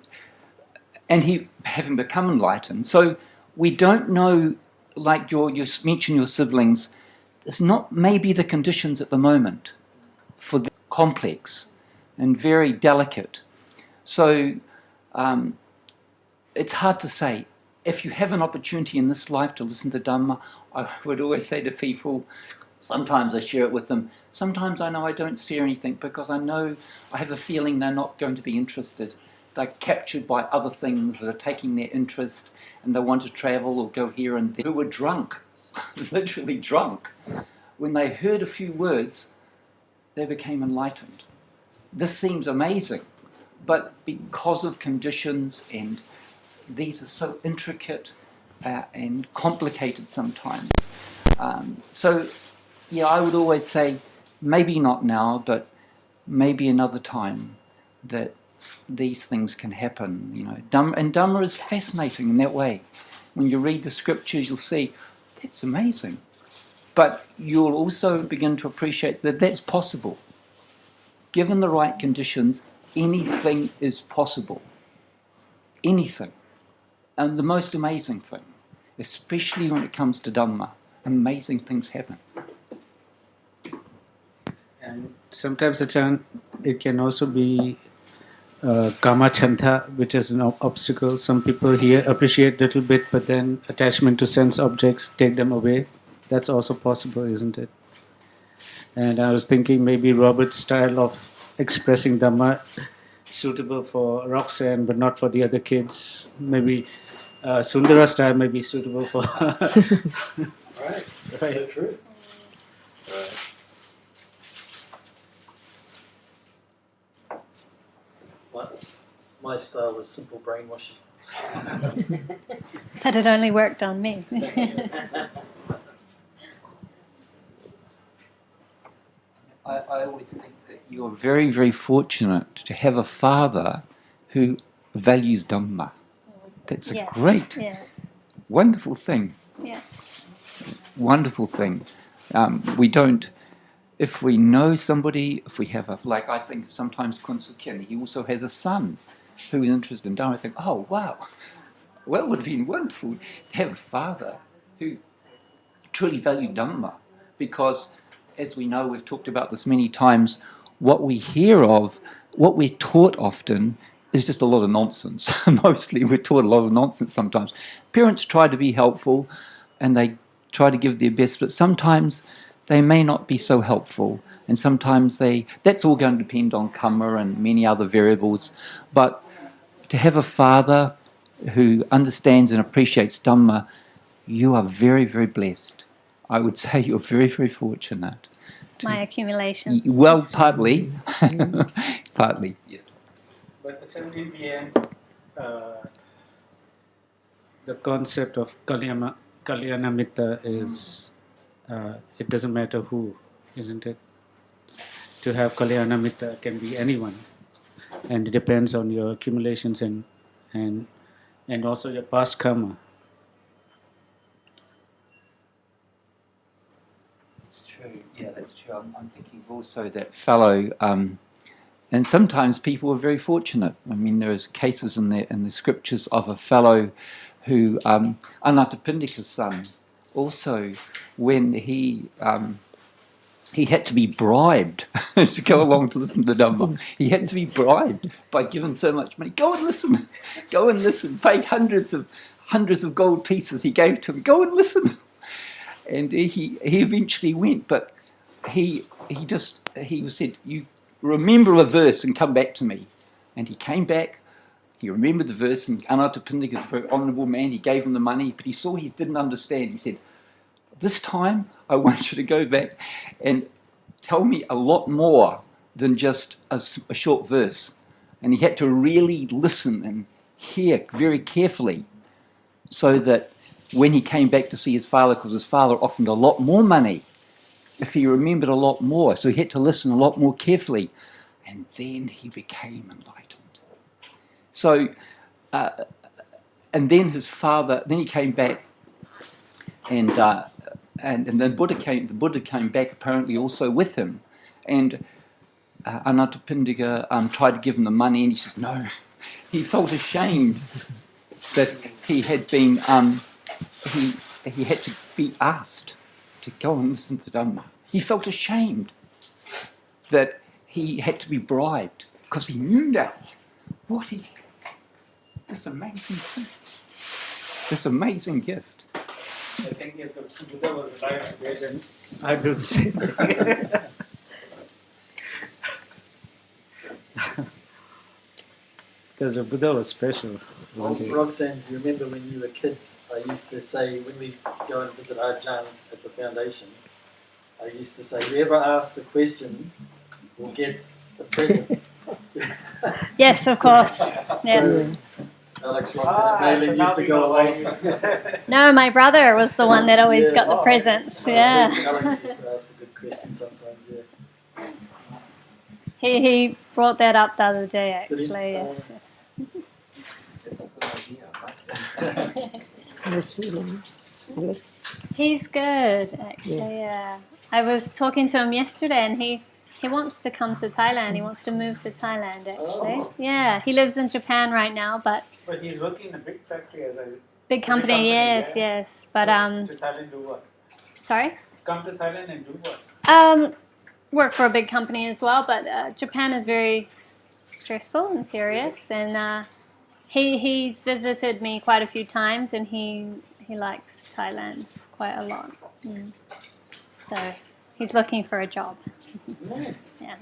he having become enlightened. So we don't know, like you mentioned your siblings, it's not maybe the conditions at the moment for the complex and very delicate. So it's hard to say. If you have an opportunity in this life to listen to Dhamma, I would always say to people, sometimes I share it with them, sometimes I know I don't share anything because I know I have a feeling they're not going to be interested. They're captured by other things that are taking their interest and they want to travel or go here and there. Who were drunk, literally drunk. When they heard a few words, they became enlightened. This seems amazing, but because of conditions, and these are so intricate and complicated sometimes. So, yeah, I would always say, maybe not now, but maybe another time that these things can happen. You know, and Dhamma is fascinating in that way. When you read the scriptures, you'll see that's amazing, but you'll also begin to appreciate that that's possible. Given the right conditions, anything is possible. Anything. And the most amazing thing, especially when it comes to Dhamma, amazing things happen. And sometimes, Achan, it can also be kama chanta, which is an obstacle. Some people here appreciate a little bit, but then attachment to sense objects take them away. That's also possible, isn't it? And I was thinking maybe Robert's style of expressing Dhamma suitable for Roxanne, but not for the other kids. Maybe Sundara's style may be suitable for... Right, that's so true. My style was simple brainwashing. But it only worked on me. I always think that you're very, very fortunate to have a father who values Dhamma. That's a great, wonderful thing. Yes. Wonderful thing. We don't, if we know somebody, if we have a, like I think sometimes Kunsuken, he also has a son who is interested in Dhamma. I think, oh wow, well, it would have been wonderful to have a father who truly valued Dhamma, because as we know, we've talked about this many times, what we hear of, what we're taught often is just a lot of nonsense. Mostly we're taught a lot of nonsense sometimes. Parents try to be helpful and they try to give their best, but sometimes they may not be so helpful, and sometimes that's all going to depend on karma and many other variables. But to have a father who understands and appreciates Dhamma, you are very, very blessed. I would say you're very, very fortunate. It's my accumulations. Well, partly. Partly, yes. But in the end, the concept of Kalyana Mitta is, it doesn't matter who, isn't it? To have Kalyana Mitta can be anyone. And it depends on your accumulations and also your past karma. That's true. Yeah, that's true. I'm thinking of also that fellow, and sometimes people are very fortunate. I mean, there's cases in the scriptures of a fellow who, Anathapindika's son, also when he had to be bribed to go along to listen to Dhamma. He had to be bribed by giving so much money. Go and listen, pay hundreds of hundreds of gold pieces he gave to him. Go and listen. And he eventually went, but he said, you remember a verse and come back to me. And he came back. He remembered the verse, and Anatapindika is a very honourable man. He gave him the money, but he saw he didn't understand. He said, this time I want you to go back and tell me a lot more than just a short verse. And he had to really listen and hear very carefully so that when he came back to see his father, because his father offered a lot more money if he remembered a lot more, so he had to listen a lot more carefully, and then he became enlightened. So and then his father, then he came back, and then the Buddha came back apparently also with him, and Anathapindika tried to give him the money, and he says no. He felt ashamed that he had been he had to be asked to go and listen to Dhamma. He felt ashamed that he had to be bribed because he knew now what he had. This amazing thing, this amazing gift. I think if the Buddha was alive today, then I do the same thing. Because the Buddha was special, wasn't he? Roxanne, do you remember when you were kids, I used to say, when we go and visit Ajahn at the foundation, I used to say, whoever asks the question will get the present. Yes, of course. Yes. Alex, Roxanne, and Malin used to go away. No, my brother was the one that always Yeah. got the present. I Yeah. think Alex used to ask a good question sometimes, yeah. He brought that up the other day, Did he? actually. Yes. That's a good idea, right? Alice. He's good, actually. Yeah. I was talking to him yesterday, and he wants to come to Thailand. He wants to move to Thailand, actually. Yeah, he lives in Japan right now, but but he's working in a big factory as a big company. Yes, yeah. yes. But To Thailand do what? sorry. Come to Thailand and do what? Work for a big company as well, but Japan is very stressful and serious, and he's visited me quite a few times, and he likes Thailand quite a lot. So he's looking for a job. Yeah.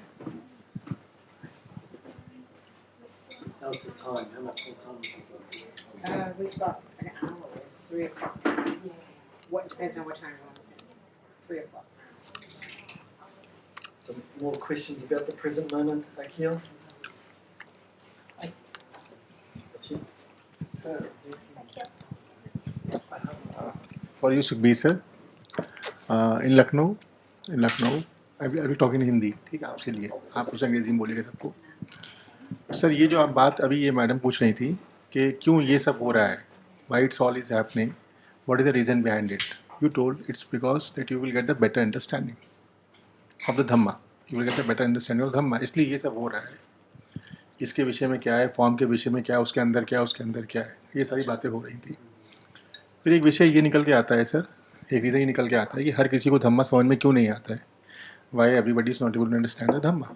How's the time? How much more time have we got? We've got an hour, 3 o'clock. What depends on what time we want. 3 o'clock. Some more questions about the present moment, Akil? For you, Sukhbir sir, in Lucknow, I will be talking in Hindi. ठीक है आपसे लिए आप कुछ अंग्रेजी में बोलिएगा सबको. सर ये जो आप बात अभी ये मैडम पूछ रही थी कि क्यों ये सब हो रहा है, why it's all is happening, what is the reason behind it? You told it's because that you will get the better understanding of the Dhamma. You will get the better understanding of Dhamma. इसलिए ये सब हो रहा है. इसके विषय में क्या है, फॉर्म के विषय में क्या है, उसके अंदर क्या है, उसके अंदर क्या है, ये सारी बातें हो रही थी. फिर एक विषय ये निकल के आता है सर, एक रीज़न ये निकल के आता है कि हर किसी को धम्मा समझ में क्यों नहीं आता है. Why everybody is not able to understand the dhamma.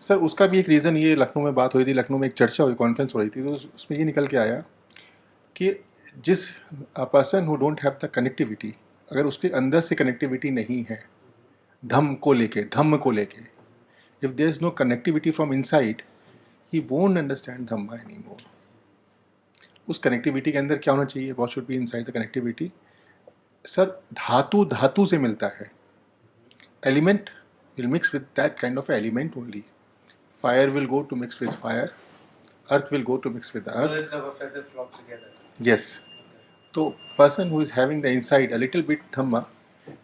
Sir उसका भी एक रीज़न ये लखनऊ में बात हुई थी, लखनऊ में एक चर्चा हुई, कॉन्फ्रेंस हो रही थी, तो उसमें ये निकल के आया कि जिस person who don't have the connectivity, अगर उसके अंदर से कनेक्टिविटी नहीं है धम्म को लेके, if there is no connectivity from inside, he won't understand dhamma any more. उस कनेक्टिविटी के अंदर क्या होना चाहिए, what should be inside the connectivity. Sir धातु से मिलता है. Element will mix with that kind of element only. Fire will go to mix with fire, earth will go to mix with the earth. Birds of a feather flock together. Yes. So person who is having the inside a little bit Dhamma,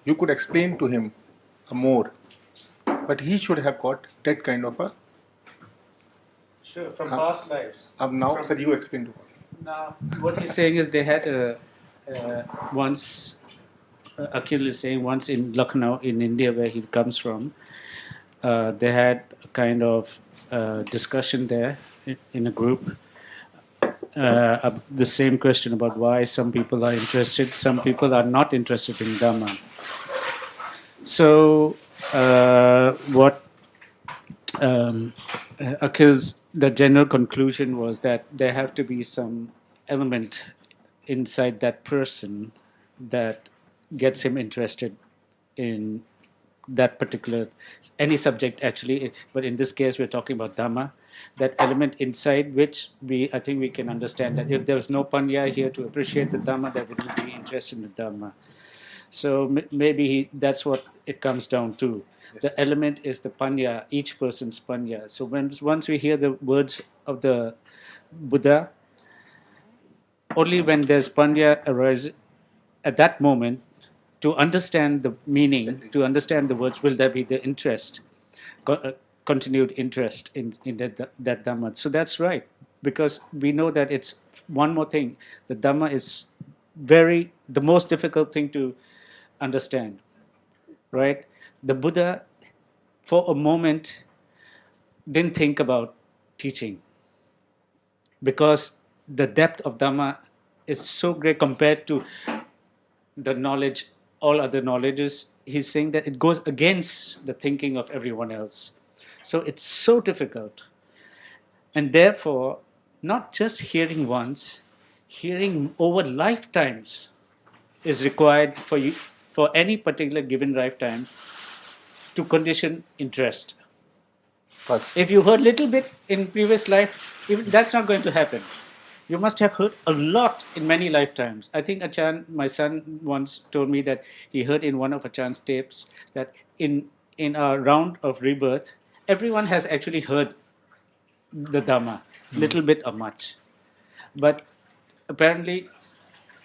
you could explain to him more, but he should have got that kind of a. Sure, from past lives. Now, sir, you explain to him. Now, What he's saying is they had once, Akhil is saying once in Lucknow in India where he comes from, they had a kind of discussion there in a group. The same question about why some people are interested, some people are not interested in Dhamma. So what Akhil's the general conclusion was that there have to be some element inside that person that gets him interested in that particular any subject actually, but in this case we're talking about Dhamma, that element inside which I think we can understand that if there's no panya here to appreciate the Dhamma, that we wouldn't be interested in the Dhamma. So maybe that's what it comes down to. Yes. The element is the panya, each person's panya. So once we hear the words of the Buddha, only when there's panya arises at that moment, to understand the meaning, to understand the words, will there be the interest, continued interest in that Dhamma. So that's right, because we know that it's one more thing. The Dhamma is the most difficult thing to understand, right? The Buddha, for a moment, didn't think about teaching, because the depth of Dhamma is so great compared to the knowledge, all other knowledges. He's saying that it goes against the thinking of everyone else. So it's so difficult. And therefore, not just hearing once, hearing over lifetimes is required for any particular given lifetime to condition interest. If you heard little bit in previous life, that's not going to happen. You must have heard a lot in many lifetimes. I think Achan, my son, once told me that he heard in one of Achan's tapes that in our round of rebirth, everyone has actually heard the Dhamma, little bit or much. But apparently,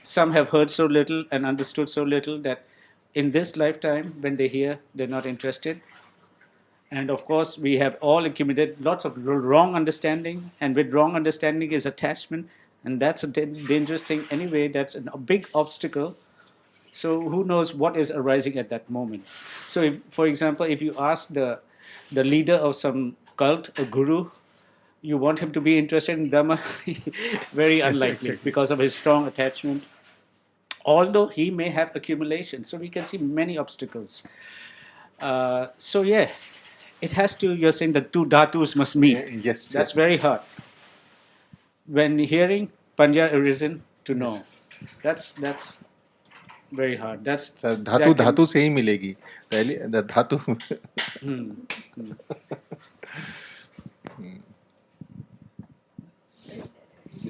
some have heard so little and understood so little that in this lifetime, when they hear, they're not interested. And of course, we have all accumulated lots of wrong understanding, and with wrong understanding is attachment, and that's a dangerous thing anyway. That's a big obstacle. So who knows what is arising at that moment? So, if, for example, if you ask the leader of some cult, a guru, you want him to be interested in Dhamma, very unlikely, exactly, because of his strong attachment. Although he may have accumulation, so we can see many obstacles. So yeah. It has to, you're saying the two dhatus must meet. Yes. That's very hard. When hearing, panya arisen to know. That's very hard. That's धातु से ही मिलेगी. The धातु.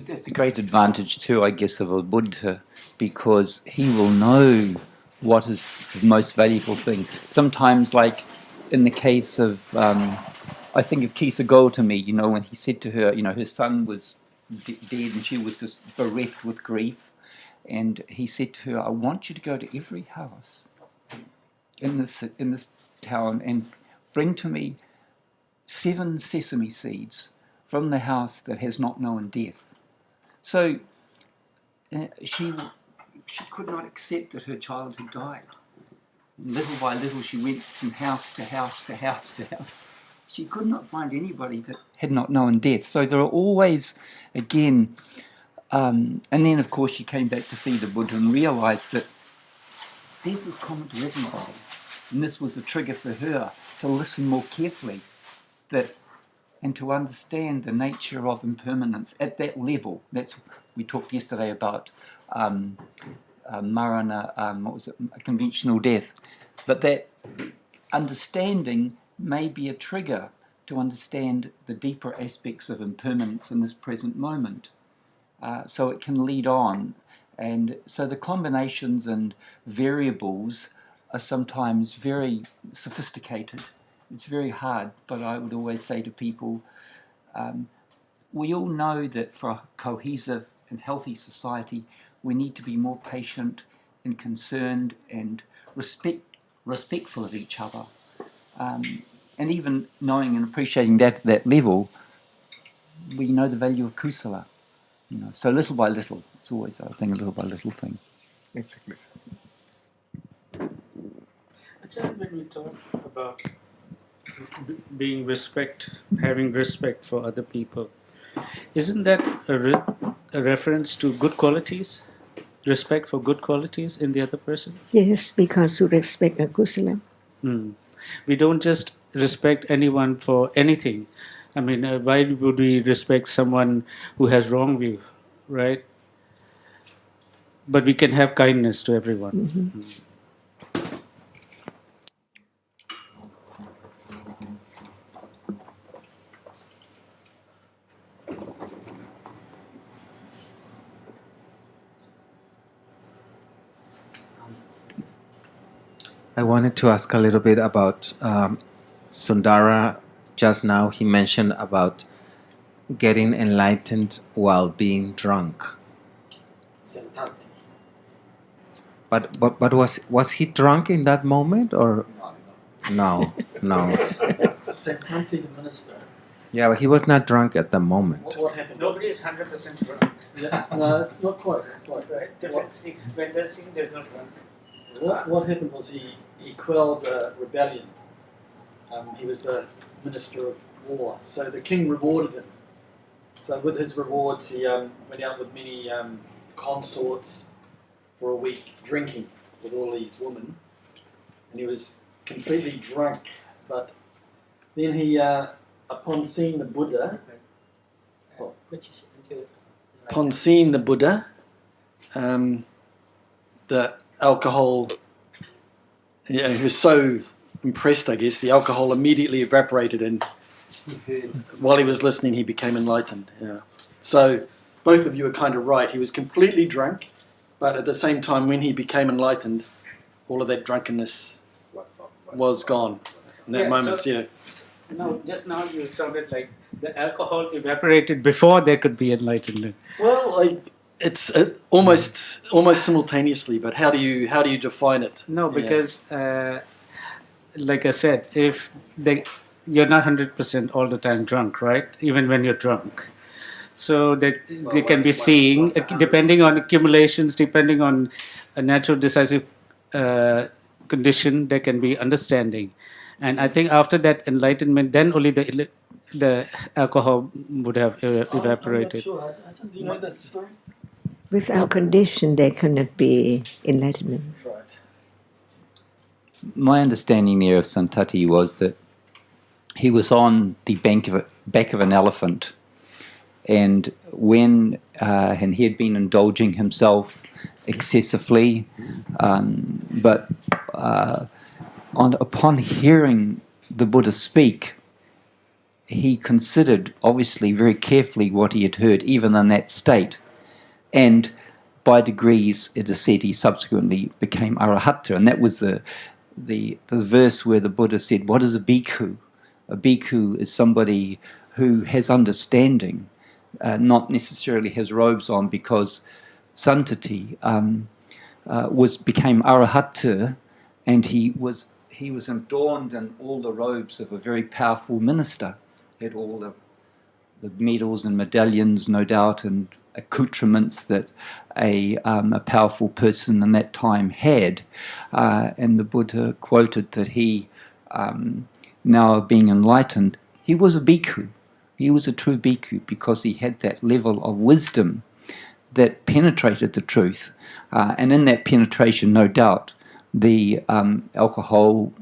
That's the great advantage too, I guess, of a Buddha, because he will know what is the most valuable thing. Sometimes, like in the case of, I think of Kisa Gautami, when he said to her, her son was dead and she was just bereft with grief. And he said to her, I want you to go to every house in this town and bring to me 7 sesame seeds from the house that has not known death. So she could not accept that her child had died. Little by little, she went from house to house to house to house. She could not find anybody that had not known death. So there are always, again, and then of course she came back to see the Buddha and realised that death was common to everybody. And this was a trigger for her to listen more carefully and to understand the nature of impermanence at that level. We talked yesterday about marana, a conventional death. But that understanding may be a trigger to understand the deeper aspects of impermanence in this present moment. So it can lead on. And so the combinations and variables are sometimes very sophisticated. It's very hard, but I would always say to people, we all know that for a cohesive and healthy society, we need to be more patient and concerned and respectful of each other. And even knowing and appreciating that at that level, we know the value of kusala. So little by little, it's always, I think, a little by little thing. Exactly. When we talk about having respect for other people, isn't that a reference to good qualities? Respect for good qualities in the other person? Yes, because you respect a kusala. We don't just respect anyone for anything. I mean, why would we respect someone who has wrong view, right? but we can have kindness to everyone. I wanted to ask a little bit about Sundara. Just now he mentioned about getting enlightened while being drunk. But was he drunk in that moment or no? Santanti, the minister. Yeah, but he was not drunk at the moment. What happened? Nobody is 100% drunk. No, it's not quite. Right? Different when they're singing, there's no drunk. What happened was he quelled rebellion. He was the minister of war, so the king rewarded him. So with his rewards, he went out with many consorts for a week, drinking with all these women, and he was completely drunk. But then he, upon seeing the Buddha, the alcohol, yeah, he was so impressed, I guess, the alcohol immediately evaporated, and while he was listening, he became enlightened. Yeah. So both of you are kind of right. He was completely drunk, but at the same time, when he became enlightened, all of that drunkenness was gone in that moment. No, just now you sounded like the alcohol evaporated before there could be enlightenment. Well, it's almost simultaneously, but how do you define it? No, because like I said, if you're not 100% all the time drunk, right? Even when you're drunk. So they can be seeing, depending on accumulations, depending on a natural decisive condition, there can be understanding. And I think after that enlightenment, then only the alcohol would have evaporated. I'm not sure. Do you know that story? Without condition, there cannot be enlightenment. Right. My understanding there of Santati was that he was on the back of an elephant, and when and he had been indulging himself excessively, but upon hearing the Buddha speak, he considered obviously very carefully what he had heard, even in that state, and by degrees, it is said, he subsequently became arahata, and that was the verse where the Buddha said, "What is a bhikkhu?" A bhikkhu is somebody who has understanding, not necessarily has robes on, because Santati became arahata, and he was adorned in all the robes of a very powerful minister. He had all the medals and medallions, no doubt, and accoutrements that a powerful person in that time had. And the Buddha quoted that he, now being enlightened, he was a bhikkhu. He was a true bhikkhu because he had that level of wisdom that penetrated the truth. And in that penetration, no doubt, the alcohol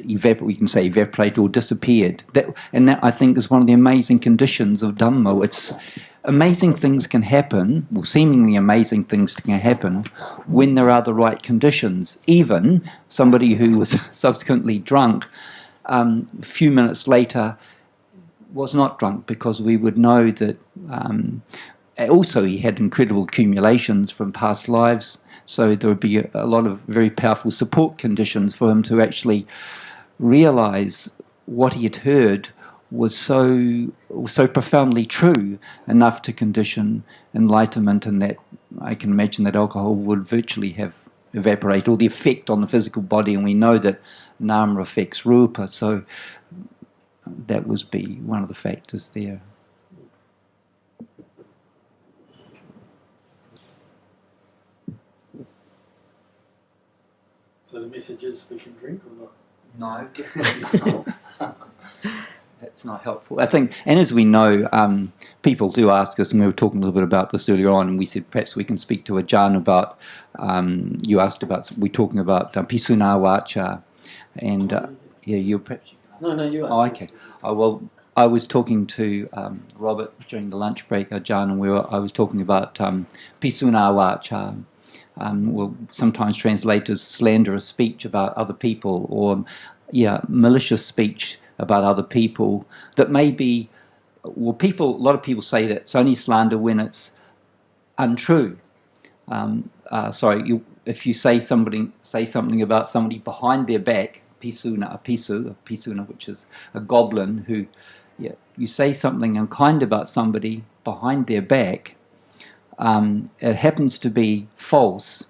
we can say evaporated or disappeared. That I think is one of the amazing conditions of Dhamma. It's amazing things can happen, well, seemingly amazing things can happen when there are the right conditions. Even somebody who was subsequently drunk, a few minutes later was not drunk, because we would know that also he had incredible accumulations from past lives. So there would be a lot of very powerful support conditions for him to actually realize what he had heard was so profoundly true enough to condition enlightenment, and that I can imagine that alcohol would virtually have evaporated, or the effect on the physical body, and we know that nama affects rupa, so that would be one of the factors there. So the message is we can drink or not? No, definitely not. That's not helpful. I think, and as we know, people do ask us, and we were talking a little bit about this earlier on, and we said perhaps we can speak to Ajahn about, you asked about, we're talking about Pisuna Vacha, and yeah, you perhaps... No, you asked. Oh, okay. Well, I was talking to Robert during the lunch break, Ajahn, and I was talking about Pisuna Vacha, or sometimes translated as slanderous speech about other people, or malicious speech about other people that may be, well, a lot of people say that it's only slander when it's untrue. If you say something about somebody behind their back, pisuna, which is a goblin who, you say something unkind about somebody behind their back, it happens to be false,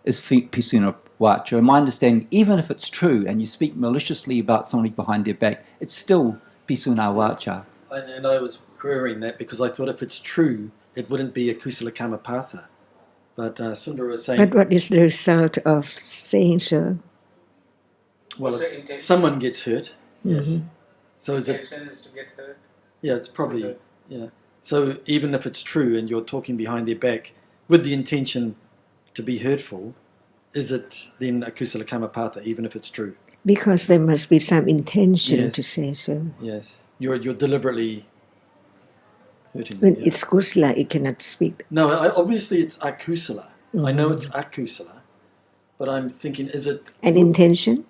is pisuna vacha. And my understanding, even if it's true and you speak maliciously about somebody behind their back, it's still pisuna vacha. And I was querying that because I thought if it's true, it wouldn't be a kusala kamapatha. But Sundara was saying... But what is the result of saying so? Well, someone gets hurt. Yes. Mm-hmm. So is it... Intention is to get hurt. Yeah, it's probably... Yeah. So even if it's true and you're talking behind their back with the intention to be hurtful, is it then a kusala kamapatha, even if it's true? Because there must be some intention Yes. to say so. Yes. You're deliberately hurting. When it's kusala, it cannot speak. No, obviously it's akusala. I know it's akusala, but I'm thinking, is it... An intention?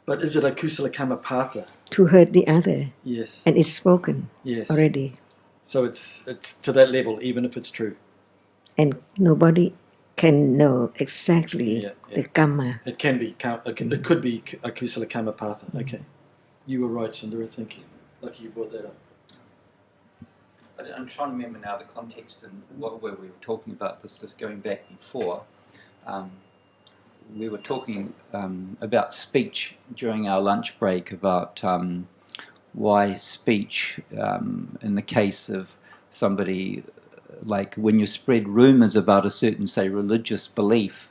But is it a kusala kamapatha? To hurt the other. Yes. And it's spoken Yes. already. So it's to that level, even if it's true. And nobody can know exactly the kamma. It can be. It could be a kusala kamapatha. Okay. You were right, Sundara. Thank you. Lucky you brought that up. I'm trying to remember now the context and where we were talking about this, just going back before. We were talking about speech during our lunch break, about why speech, in the case of somebody, like when you spread rumours about a certain, say, religious belief,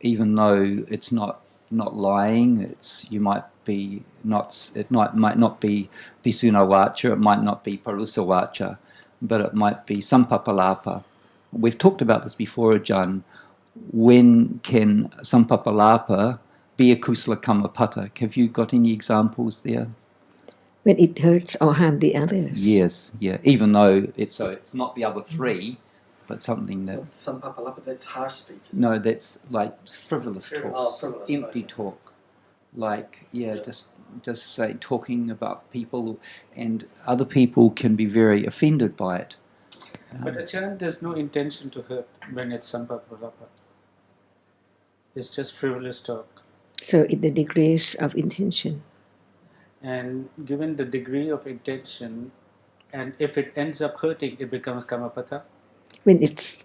even though it's not lying, you might be not, it might not be pisuna vacha, it might not be parusa vacha, but it might be sampapalapa. We've talked about this before, Ajahn. When can sampapalapa be a kusala kamapatha? Have you got any examples there? When it hurts or harms the others. Yes, even though it's not the other three, but something that... Sampapalapa, that's harsh speech. No, that's like frivolous talk. Oh, frivolous, empty talk. Like, just say talking about people, and other people can be very offended by it. But Ajahn, there's no intention to hurt when it's sampapalapa. It's just frivolous talk. So in the degrees of intention. And given the degree of intention, and if it ends up hurting, it becomes kamapatha. When it's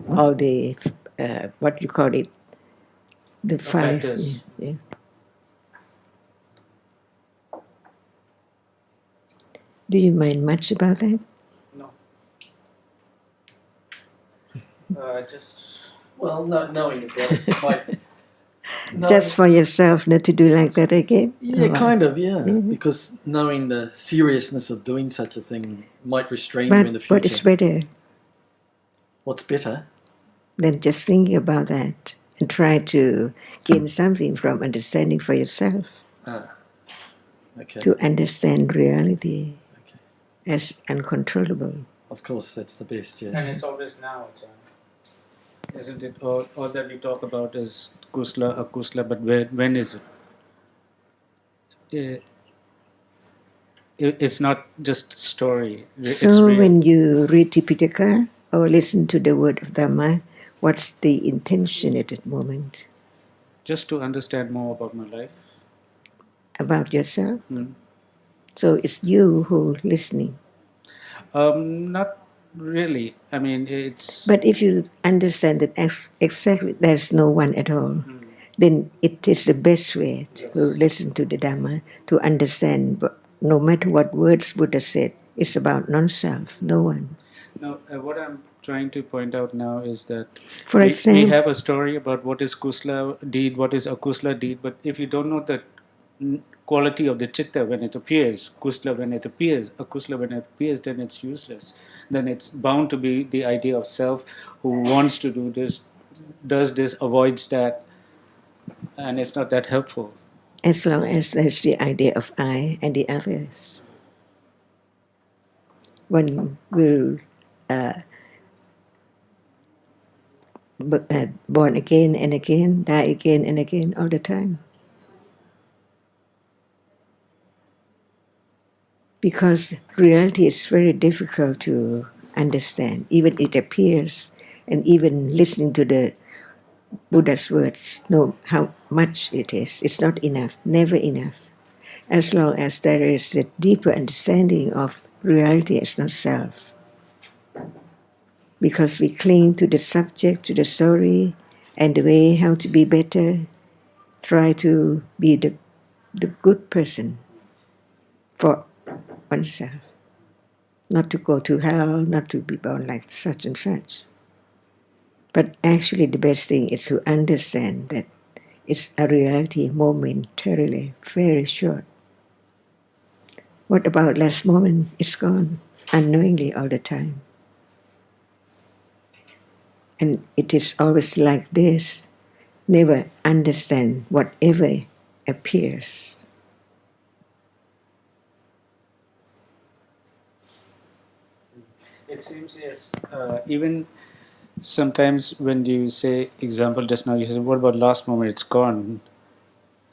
all the, what you call it, the five. Factors. Yeah. Do you mind much about that? No. Just... Well, knowing about it might... Just for yourself, not to do like that again? Yeah, kind of, yeah. Mm-hmm. Because knowing the seriousness of doing such a thing might restrain you in the future. What is better? What's better? Than just thinking about that and try to gain something from understanding for yourself. Okay. To understand reality as uncontrollable. Of course, that's the best, yes. And it's always now, Ajahn. Isn't it? All that we talk about is kusala, akusala, but when is it? It's not just story. So when you read Tipitaka or listen to the word of Dhamma, what's the intention at that moment? Just to understand more about my life. About yourself? Mm. So it's you who listening? Not really. I mean, it's... But if you understand that exactly there's no one at all, then it is the best way to listen to the Dhamma, to understand no matter what words Buddha said, it's about non-self, no one. Now, what I'm trying to point out now is that For example, we have a story about what is kusala deed, what is akusala deed, but if you don't know the quality of the chitta when it appears, kusala when it appears, akusala when it appears, then it's useless. Then it's bound to be the idea of self who wants to do this, does this, avoids that, and it's not that helpful. As long as there's the idea of I and the others, one will born again and again, die again and again all the time. Because reality is very difficult to understand, even it appears, and even listening to the Buddha's words, know how much it is. It's not enough, never enough. As long as there is a deeper understanding of reality as not self. Because we cling to the subject, to the story, and the way how to be better, try to be the good person for oneself. Not to go to hell, not to be born like such and such. But actually the best thing is to understand that it's a reality momentarily, very short. What about last moment? It's gone unknowingly all the time. And it is always like this. Never understand whatever appears. It seems, yes. Even sometimes when you say, example just now, you said, what about last moment? It's gone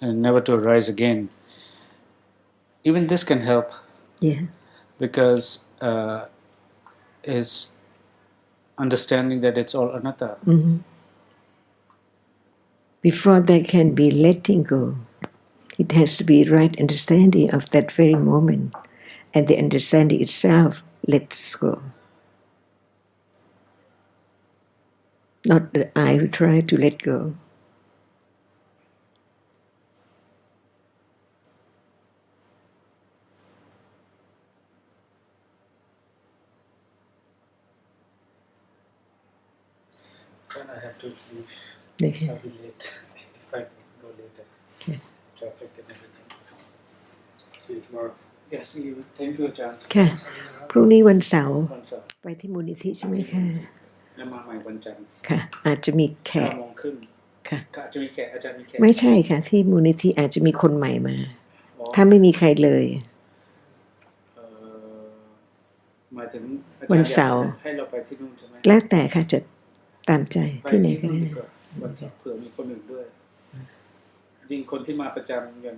and never to arise again. Even this can help. Yeah. Because it's understanding that it's all anatta. Mm-hmm. Before there can be letting go, it has to be right understanding of that very moment. And the understanding itself lets go. Not that I will try to let go. Then I have to leave. Okay. I'll be late if I go later. Okay. Traffic and everything. See you tomorrow. Yeah, see you. Thank you, Ajahn. ค่ะ พรุ่งนี้วันเสาร์ วันเสาร์ ไปที่มูลนิธิใช่ไหมคะ แล้วมาใหม่วันจันทร์ ค่ะ อาจจะมีแขก 9:30 ค่ะ ก็อาจจะมีแขกอาจารย์มีแขก ไม่ใช่ค่ะ ที่มูลนิธิอาจจะมีคนใหม่มา อ๋อ ถ้าไม่มีใครเลย หมายถึงอาจารย์ วันเสาร์ อยกให้เราไปที่นู่นใช่ไหม แล้วแต่ค่ะจะตามใจ ไป ที่ไหน ที่ ก็ นู่น ได้ ดีกว่าวันเสาร์เผื่อมีคนอื่นด้วยยิ่งคนที่มาประจำอย่าง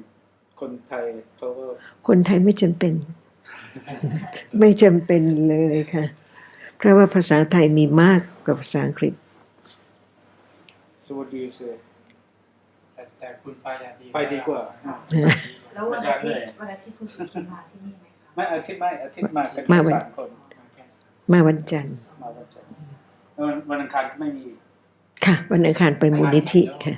คนไทยเขาก็ คนไทยไม่จำเป็น ไม่จำเป็นเลยค่ะ เพราะว่าภาษาไทยมีมากกว่าภาษาอังกฤษ So what do you say แต่คุณไปอะดี ไปดีกว่า แล้ววันอาทิตย์คุณสุขีมาที่นี่ไหมคะ ไม่อาทิตย์มากัน มา แค่ วัน 3 คน มาวันจันทร์ มาวันจันทร์วันอังคารก็ไม่มี ค่ะ วันอังคารไปมูลนิธิค่ะ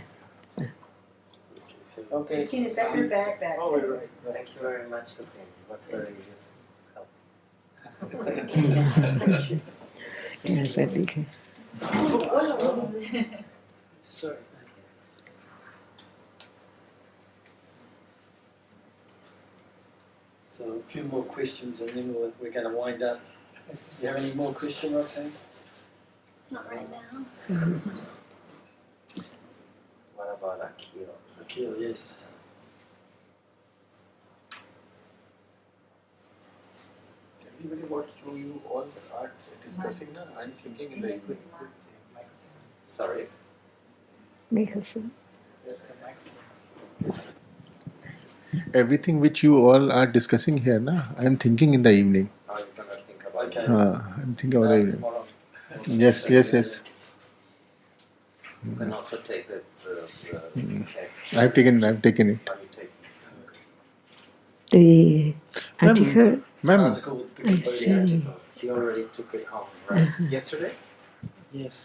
Okay. Sukin, is that your bag back? Oh, right. Thank you very much, Supreme. It was very useful. ค่ะสวัสดีค่ะ Sorry. So a few more questions and then we're going to wind up. Do you have any more questions, Roxanne? Not right now. What about Akil? Akil, yes. Everybody, what you all are discussing now, I'm thinking in the evening. Sorry? Microphone. Everything which you all are discussing here, na, I'm thinking in the evening. How are you going to think about it? I'm thinking about the That's evening. tomorrow. Yes, yes, yes. You can also take the text. I've taken it. What do you take? The article, Ma'am, Article, I the see. article. He already took it home, right? Yesterday? Yes.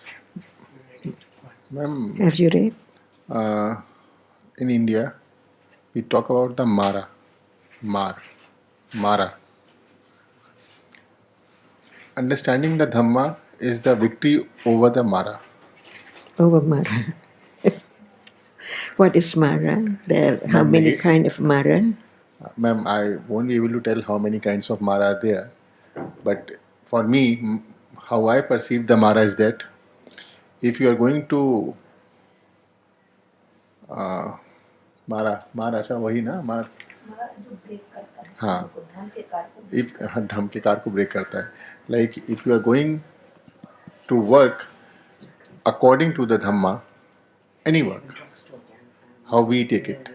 ma'am, have you read? in India, we talk about the Mara. Understanding the Dhamma is the victory over the Mara. Over Mara. What is Mara? There are how Ma'am, many neg- kind of Mara? Ma'am, I won't be able to tell how many kinds of Mara are there. But for me, how I perceive the Mara is that if you are going to Mara सा वही ना मार हाँ if धम के car को break करता है like if you are going to work according to the Dhamma, any work, how we take it,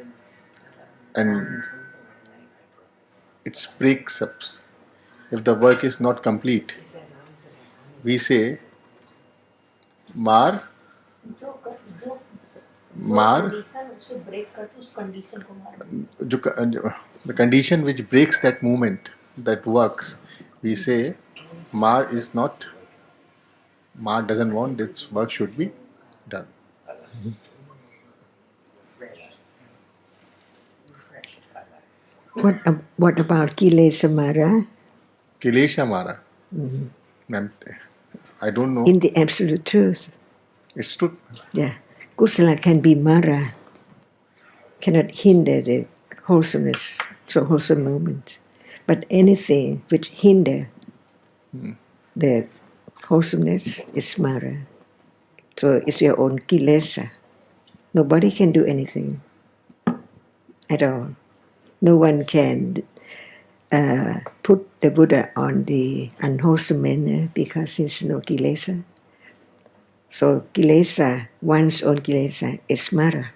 and it breaks up. If the work is not complete, we say, Mar, the condition which breaks that movement, that works, we say, Mar doesn't want this work should be done. What about Kilesa Mara? Kilesha Mara. I don't know. In the absolute truth. It's true. Yeah. Kusala can be Mara, cannot hinder the wholesomeness, so wholesome moment. But anything which hinder the wholesomeness is Mara. So it's your own Kilesa. Nobody can do anything at all. No one can put the Buddha on the unwholesome manner because there's no Kilesa. So Kilesa, one's own Kilesa, is Mara.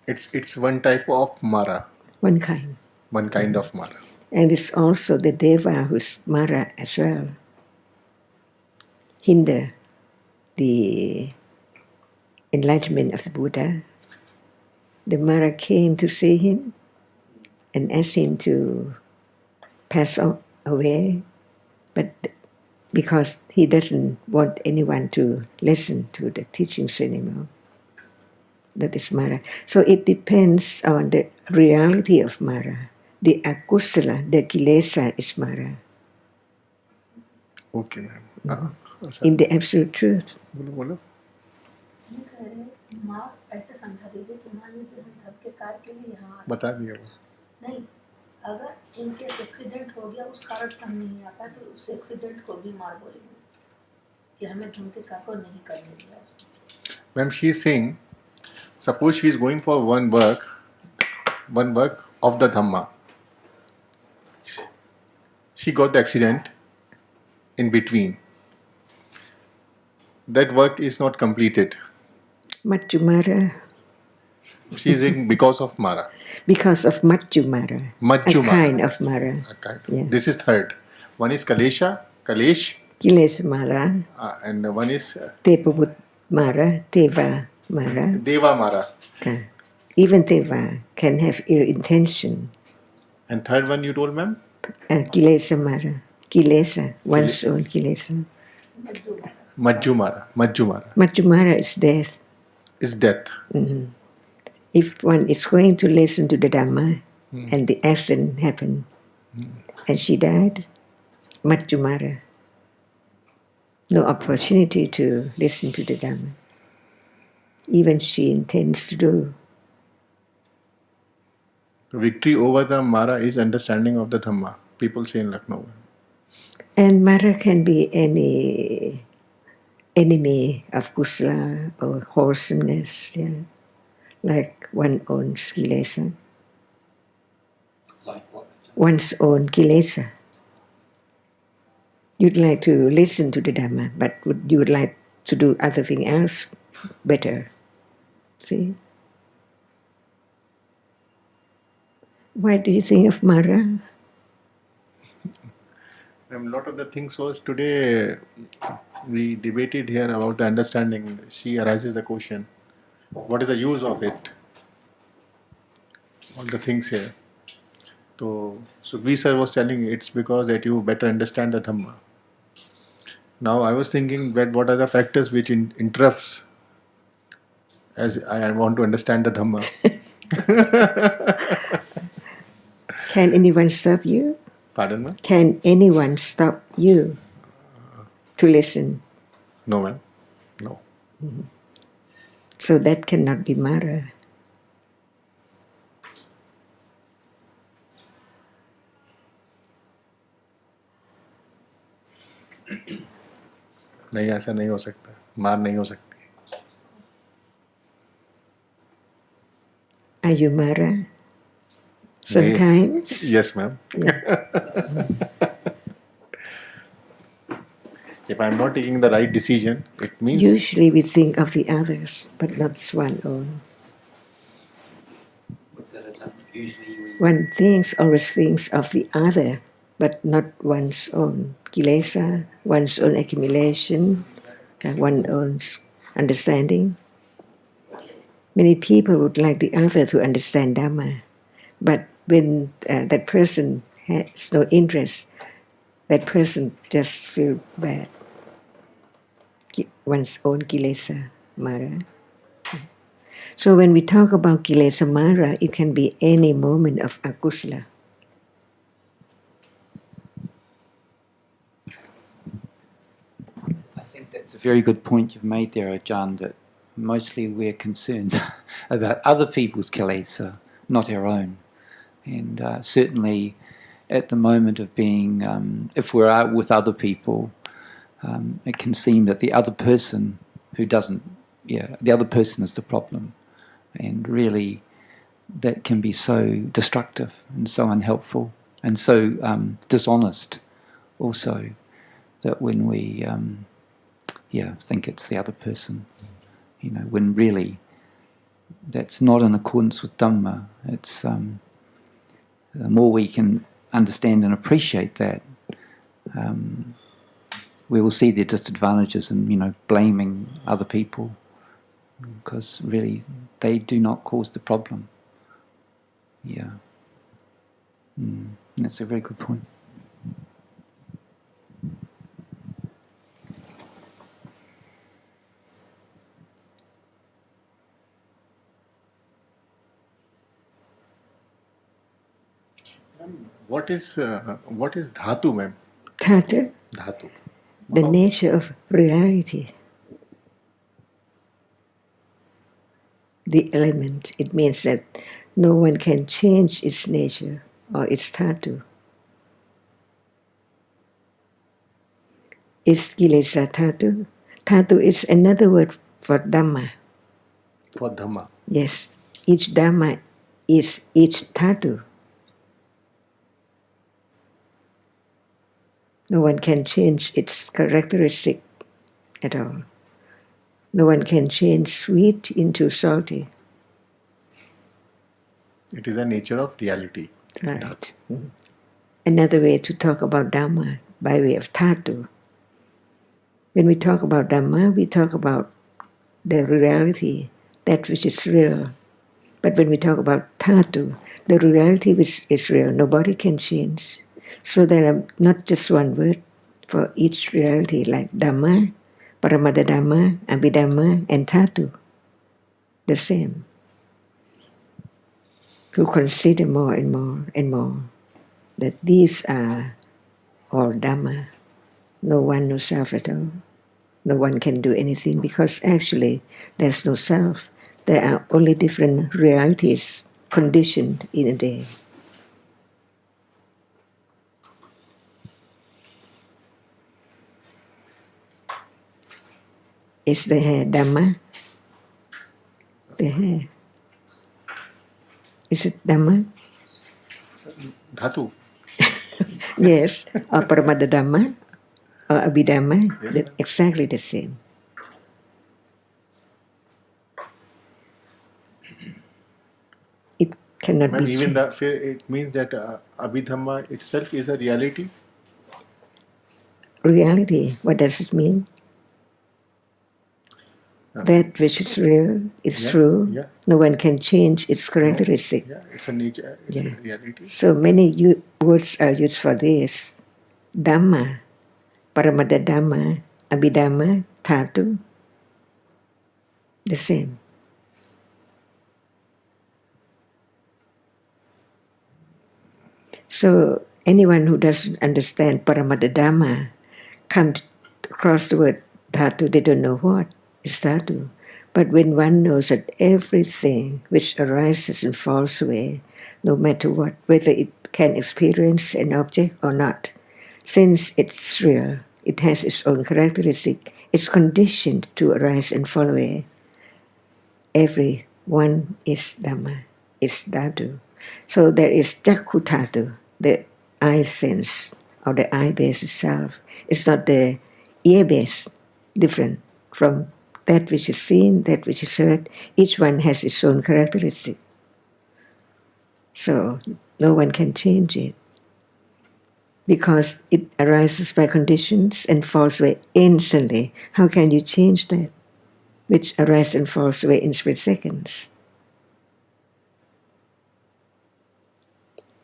It's one type of Mara. One kind. One kind of Mara. And it's also the Deva who's Mara as well. Hinder the enlightenment of the Buddha. The Mara came to see him and asked him to pass away, but because he doesn't want anyone to listen to the teachings anymore. That is Mara. So it depends on the reality of Mara. The akusala, the kilesa is Mara. Okay, ma'am. In the absolute truth. ऐसे समझा दीजिए कि मान लीजिए हम धर्म के कार्य के लिए यहाँ बता दिया वो नहीं अगर इनके एक्सीडेंट हो गया उस कारण से हम नहीं आ पाए तो उस एक्सीडेंट को भी मार बोलेंगे कि हमें धर्म के कार्य को नहीं करने दिया. Ma'am, she is saying, suppose she is going for one work of the Dhamma. She got the accident in between. That work is not completed. Majjumara. She is saying because of Mara. Because of Majjumara. A kind of Mara. Yeah. This is third. One is Kalesh. Kilesa Mara. And one is Tepabut Mara, Teva Mara. Deva Mara. Okay. Even Teva can have ill intention. And third one you told, ma'am? Kilesa Mara. Kilesa, one's own Kilesa. Majjumara. Majjumara is death. Is death. Mm-hmm. If one is going to listen to the Dhamma and the accident happened and she died, Majjumara. No opportunity to listen to the Dhamma. Even she intends to do. Victory over the Mara is understanding of the Dhamma. People say in Lucknow. And Mara can be any enemy of kusala or wholesomeness, yeah. Like one own kilesa. Like what? One's own kilesa. You'd like to listen to the Dhamma, but you would like to do other thing else better. See? Why do you think of Mara? A lot of the things was today we debated here about the understanding. She arises the question, what is the use of it? All the things here. So Sukhbir sir was telling it's because that you better understand the Dhamma. Now I was thinking that what are the factors which interrupts as I want to understand the Dhamma. Can anyone stop you? Pardon, ma'am? Can anyone stop you to listen? No, ma'am. No. Mm-hmm. So that cannot be Mara. नहीं ऐसा नहीं हो सकता मार नहीं हो सकती. Are you Mara? Sometimes? Yes, ma'am. Yeah. If I'm not taking the right decision, it means usually we think of the others, but not one's own. What's that? Usually One always thinks of the other, but not one's own kilesa, one's own accumulation, one's own understanding. Many people would like the other to understand Dhamma, but when that person has no interest, that person just feels bad. One's own kilesa mara. So when we talk about kilesa mara, it can be any moment of akusala. I think that's a very good point you've made there, Ajahn, that mostly we're concerned about other people's kilesa, not our own. And certainly at the moment of being, if we're out with other people, it can seem that the other person the other person is the problem. And really that can be so destructive and so unhelpful and so dishonest also, that when we think it's the other person, when really that's not in accordance with Dhamma. It's the more we can understand and appreciate that, we will see their disadvantages in blaming other people, because really they do not cause the problem. That's a very good point. what is dhatu, ma'am? Dhatu, Dhatu. the nature of reality. The element, it means that no one can change its nature or its dhatu. Is kilesa dhatu? Dhatu is another word for Dhamma. For Dhamma. Yes, each Dhamma is each dhatu. No one can change its characteristic at all. No one can change sweet into salty. It is a nature of reality. Right. Another way to talk about Dhamma by way of dhatu. When we talk about Dhamma, we talk about the reality, that which is real. But when we talk about dhatu, the reality which is real, nobody can change. So there are not just one word for each reality, like Dhamma, Paramada Dhamma, Abhidhamma, and dhatu. The same. To consider more and more and more that these are all Dhamma. No one knows self at all. No one can do anything, because actually there's no self. There are only different realities conditioned in a day. Is the hair Dhamma? The hair. Is it Dhamma? Dhatu. Yes. Or Paramada Dhamma or Abhidhamma. Yes, They're exactly the same. It cannot Ma'am, be even changed. it means that Abhidhamma itself is a reality. Reality, what does it mean? That which is real is true. Yeah. No one can change its characteristic. Yeah, it's a nature, it's a reality. So many words are used for this. Dhamma, Paramada Dhamma, Abhidhamma, dhatu. The same. So anyone who doesn't understand Paramada Dhamma comes across the word dhatu, they don't know what is dhatu. But when one knows that everything which arises and falls away, no matter what, whether it can experience an object or not, since it's real, it has its own characteristic, it's conditioned to arise and fall away. Every one is Dhamma, is dhatu. So there is Jakku dhatu, the eye sense or the eye base itself. It's not the ear-based, different from that which is seen, that which is heard. Each one has its own characteristic. So no one can change it because it arises by conditions and falls away instantly. How can you change that, which arises and falls away in split seconds?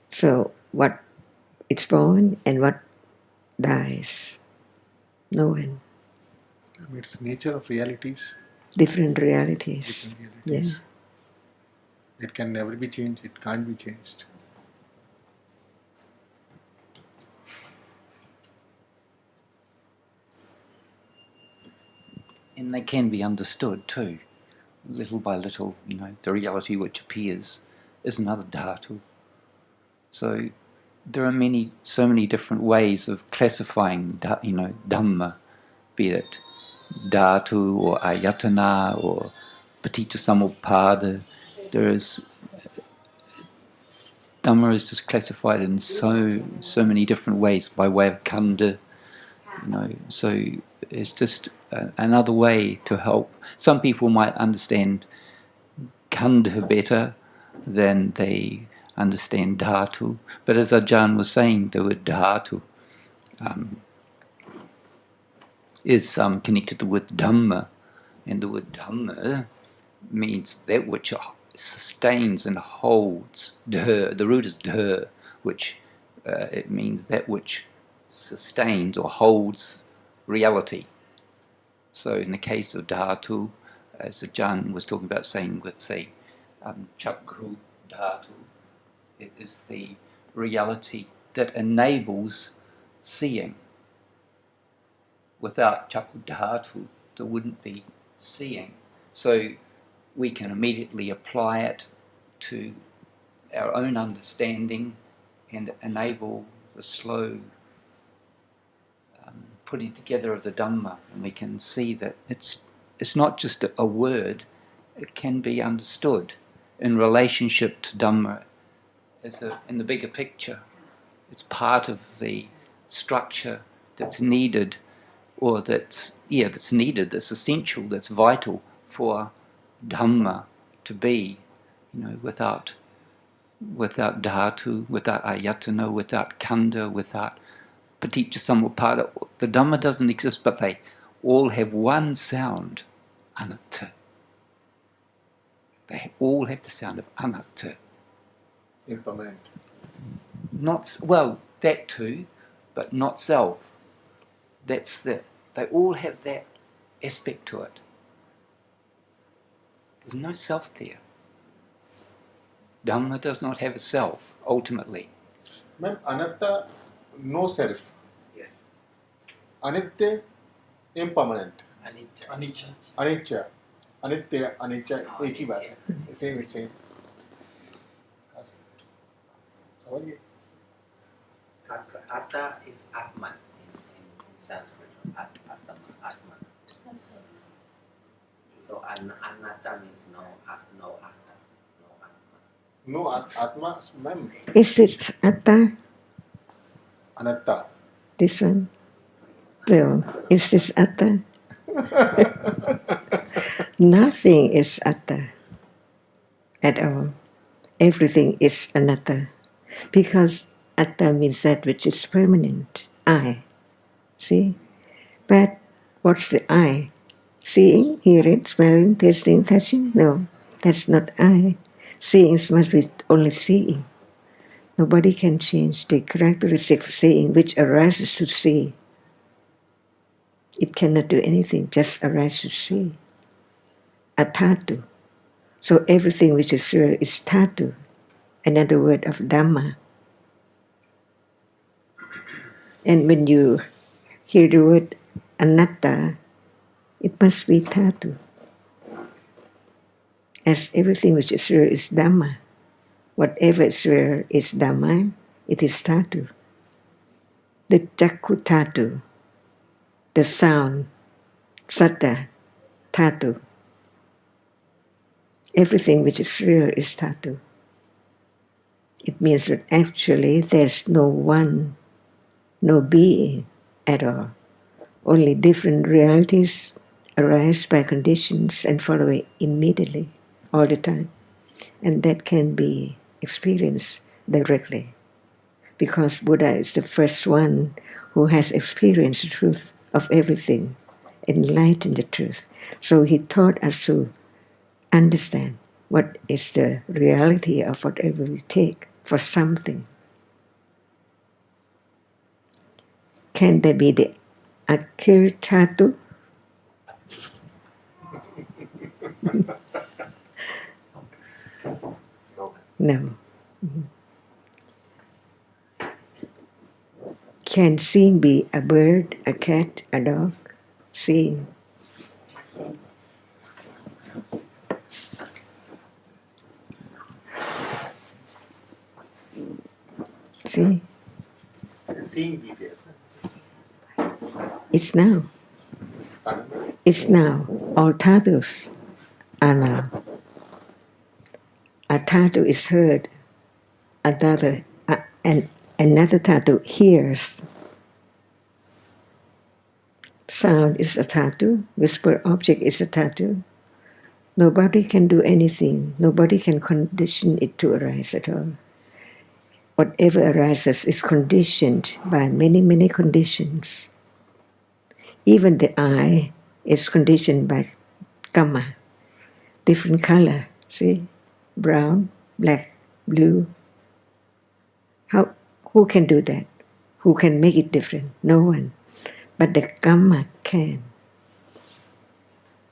So what it's born and what dies, no one. It's nature of realities. Different realities. Different realities. Yeah. It can never be changed. It can't be changed. And they can be understood too, little by little. The reality which appears is another dhatu. So there are so many different ways of classifying, Dhamma, be it dhatu or ayatana or paticcasamuppada. Dhamma is just classified in so many different ways by way of khandha. So it's just another way to help. Some people might understand khandha better than they understand dhatu. But as Ajahn was saying, the word dhatu is connected to the word Dhamma. And the word Dhamma means that which sustains and holds. The root is dha, which it means that which sustains or holds reality. So in the case of dhatu, as Ajahn was talking about saying with, say, chakru dhatu, it is the reality that enables seeing. Without chakru dhatu, there wouldn't be seeing. So we can immediately apply it to our own understanding and enable the slow putting together of the Dhamma. And we can see that it's not just a word, it can be understood in relationship to Dhamma in the bigger picture. It's part of the structure that's needed, or that's needed, that's essential, that's vital for Dhamma to be, without dhatu, without ayatana, without khandha, without paticcasamuppada. The Dhamma doesn't exist, but they all have one sound, anatta. They all have the sound of anatta. Impermanent. That too, but not self. They all have that aspect to it. There's no self there. Dhamma does not have a self, ultimately. Ma'am, anatta, no self. Yes. Anitya, impermanent. Anicca. Anicca. Anitya, anicca, एक ही बात है. Same. समझिए. Atta is Atman in Sanskrit. Atman. So anatta means no atta, no Atman. No atma, ma'am. Is it atta? Anatta. This one? So, is this atta? Nothing is atta at all. Everything is anatta. Because atta means that which is permanent. I. See? But what's the I? Seeing, hearing, smelling, tasting, touching? No, that's not I. Seeing must be only seeing. Nobody can change the characteristic of seeing which arises to see. It cannot do anything, just arises to see. Atatu. So everything which is real is tatu, another word of Dhamma. And when you hear the word anatta, it must be tatu. As everything which is real is Dhamma. Whatever is real is Dhamma, it is tatu. The chakku tatu, the sound, satta, tatu. Everything which is real is tatu. It means that actually there's no one, no being at all. Only different realities arise by conditions and fall away immediately, all the time. And that can be experienced directly. Because Buddha is the first one who has experienced the truth of everything, enlightened the truth. So he taught us to understand what is the reality of whatever we take for something. Can there be the akirtatu? No. Can seeing be a bird, a cat, a dog? Seeing. See? Seeing be there. It's now. It's now. All tatus are now. A tatu is heard. Another tatu hears. Sound is a tatu. Whisper object is a tatu. Nobody can do anything. Nobody can condition it to arise at all. Whatever arises is conditioned by many, many conditions. Even the eye is conditioned by kamma, different color. See, brown, black, blue. Who can do that? Who can make it different? No one. But the kamma can.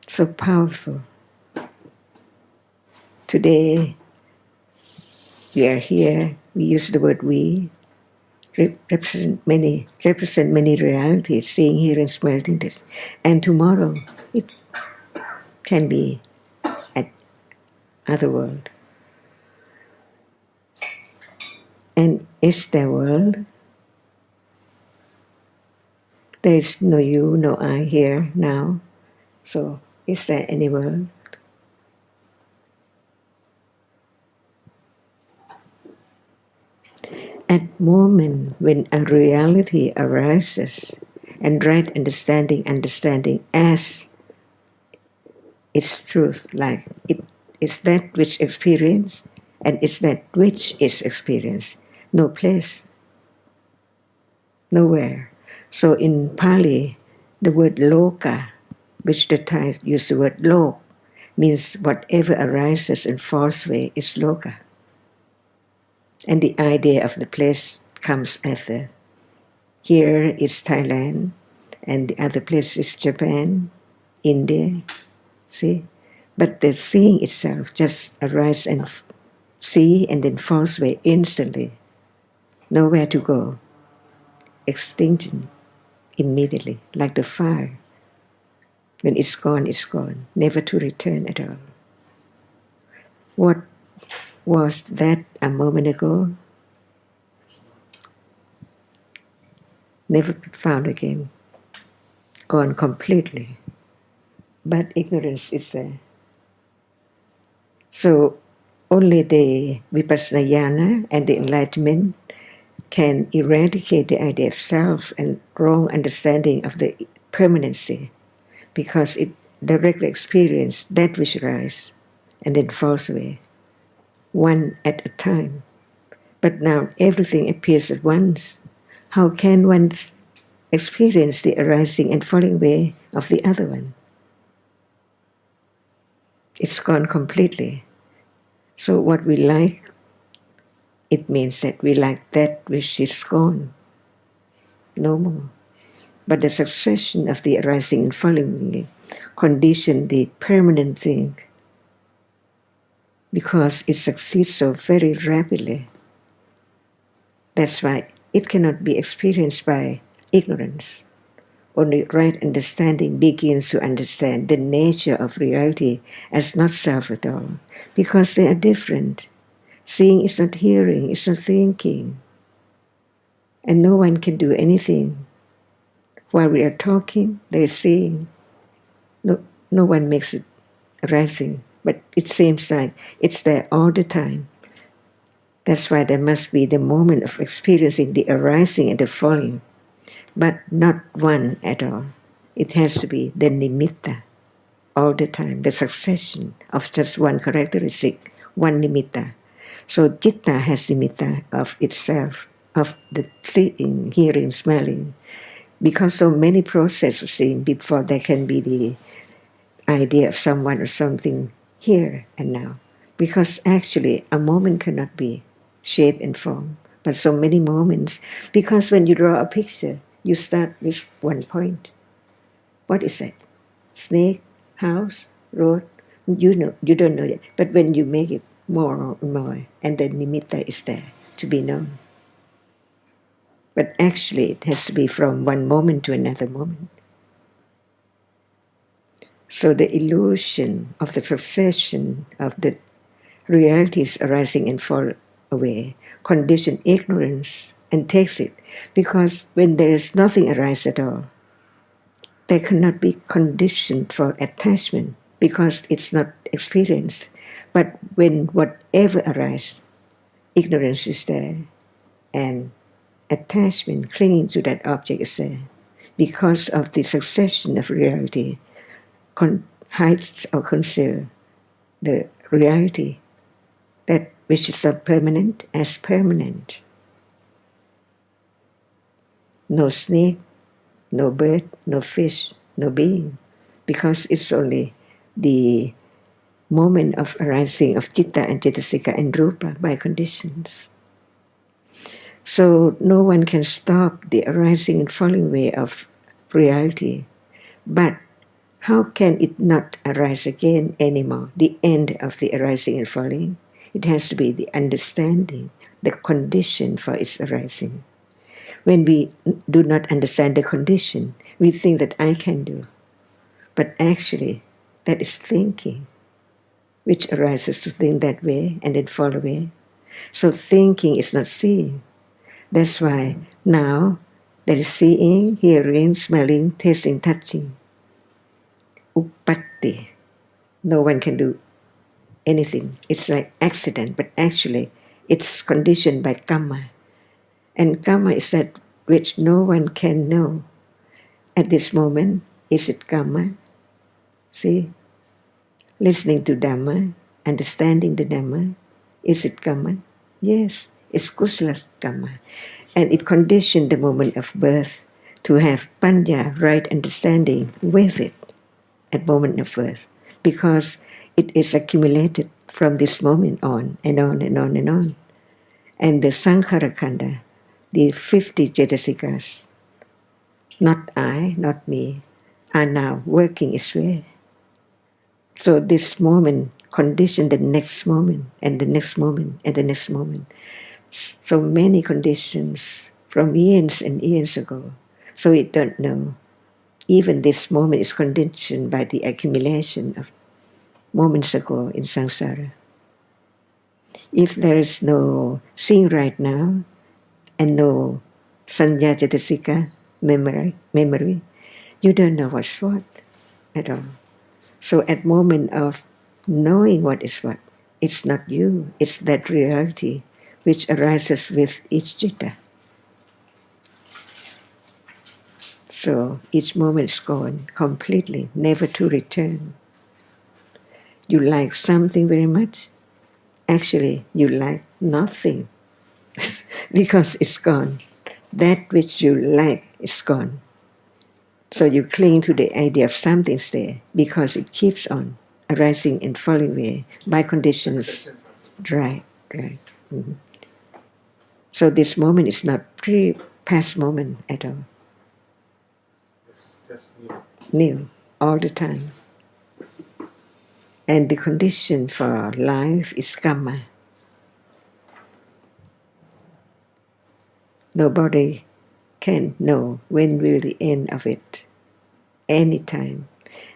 So powerful. Today, we are here. We use the word we. Represent many realities, seeing, hearing, smelling, this. And tomorrow it can be at other world. And is there world? There is no you, no I here now. So is there any world? At moment when a reality arises and right understanding as its truth, like it is that which experience and it's that which is experience. No place, nowhere. So in Pali, the word loka, which the Thai use the word lok, means whatever arises and falls away is loka. And the idea of the place comes after. Here is Thailand, and the other place is Japan, India. See? But the seeing itself just arises and see and then falls away instantly. Nowhere to go. Extinction immediately, like the fire. When it's gone, never to return at all. What was that a moment ago? Never found again. Gone completely. But ignorance is there. So only the vipassana jnana and the enlightenment can eradicate the idea of self and wrong understanding of the permanency, because it directly experiences that which arises and then falls away, one at a time. But now everything appears at once. How can one experience the arising and falling away of the other one? It's gone completely. So what we like, it means that we like that which is gone. No more. But the succession of the arising and falling away condition the permanent thing, because it succeeds so very rapidly. That's why it cannot be experienced by ignorance. Only right understanding begins to understand the nature of reality as not self at all, because they are different. Seeing is not hearing, it's not thinking. And no one can do anything. While we are talking, they are seeing. No one makes it arising, but it seems like it's there all the time. That's why there must be the moment of experiencing the arising and the falling, but not one at all. It has to be the nimitta all the time, the succession of just one characteristic, one nimitta. So citta has nimitta of itself, of the seeing, hearing, smelling, because so many processes of seeing before there can be the idea of someone or something here and now. Because actually a moment cannot be shape and form, but so many moments. Because when you draw a picture, you start with one point. What is that? Snake, house, road? You know, you don't know yet. But when you make it more and more, and the nimitta is there to be known. But actually it has to be from one moment to another moment. So the illusion of the succession of the realities arising and fall away condition ignorance and takes it, because when there is nothing arise at all, there cannot be conditioned for attachment because it's not experienced. But when whatever arises, ignorance is there and attachment, clinging to that object is there, because of the succession of reality hides or conceals the reality that which is not permanent as permanent. No snake, no bird, no fish, no being, because it's only the moment of arising of citta and cetasika and rupa by conditions. So no one can stop the arising and falling away of reality, but how can it not arise again anymore? The end of the arising and falling, it has to be the understanding, the condition for its arising. When we do not understand the condition, we think that I can do. But actually, that is thinking, which arises to think that way and then fall away. So thinking is not seeing. That's why now there is seeing, hearing, smelling, tasting, touching. Uppatti. No one can do anything. It's like accident, but actually it's conditioned by karma. And karma is that which no one can know. At this moment, is it karma? See? Listening to Dhamma, understanding the Dhamma, is it karma? Yes, it's kusala karma. And it conditioned the moment of birth to have panya, right understanding, with it at moment of birth. Because it is accumulated from this moment on and on and on and on. And the sankhara khanda, the 50 cetasikas, not I, not me, are now working its way. So this moment conditioned the next moment and the next moment and the next moment. So many conditions from years and years ago. So we don't know. Even this moment is conditioned by the accumulation of moments ago in samsara. If there is no seeing right now and no sanya cetasika memory, you don't know what's what at all. So at moment of knowing what is what, it's not you, it's that reality which arises with each citta. So each moment is gone completely, never to return. You like something very much, actually you like nothing because it's gone. That which you like is gone. So you cling to the idea of something's there because it keeps on arising and falling away by conditions. Right. Mm-hmm. So this moment is not past moment at all. It's just New, all the time. And the condition for life is karma. Nobody can know when will the end of it. Anytime.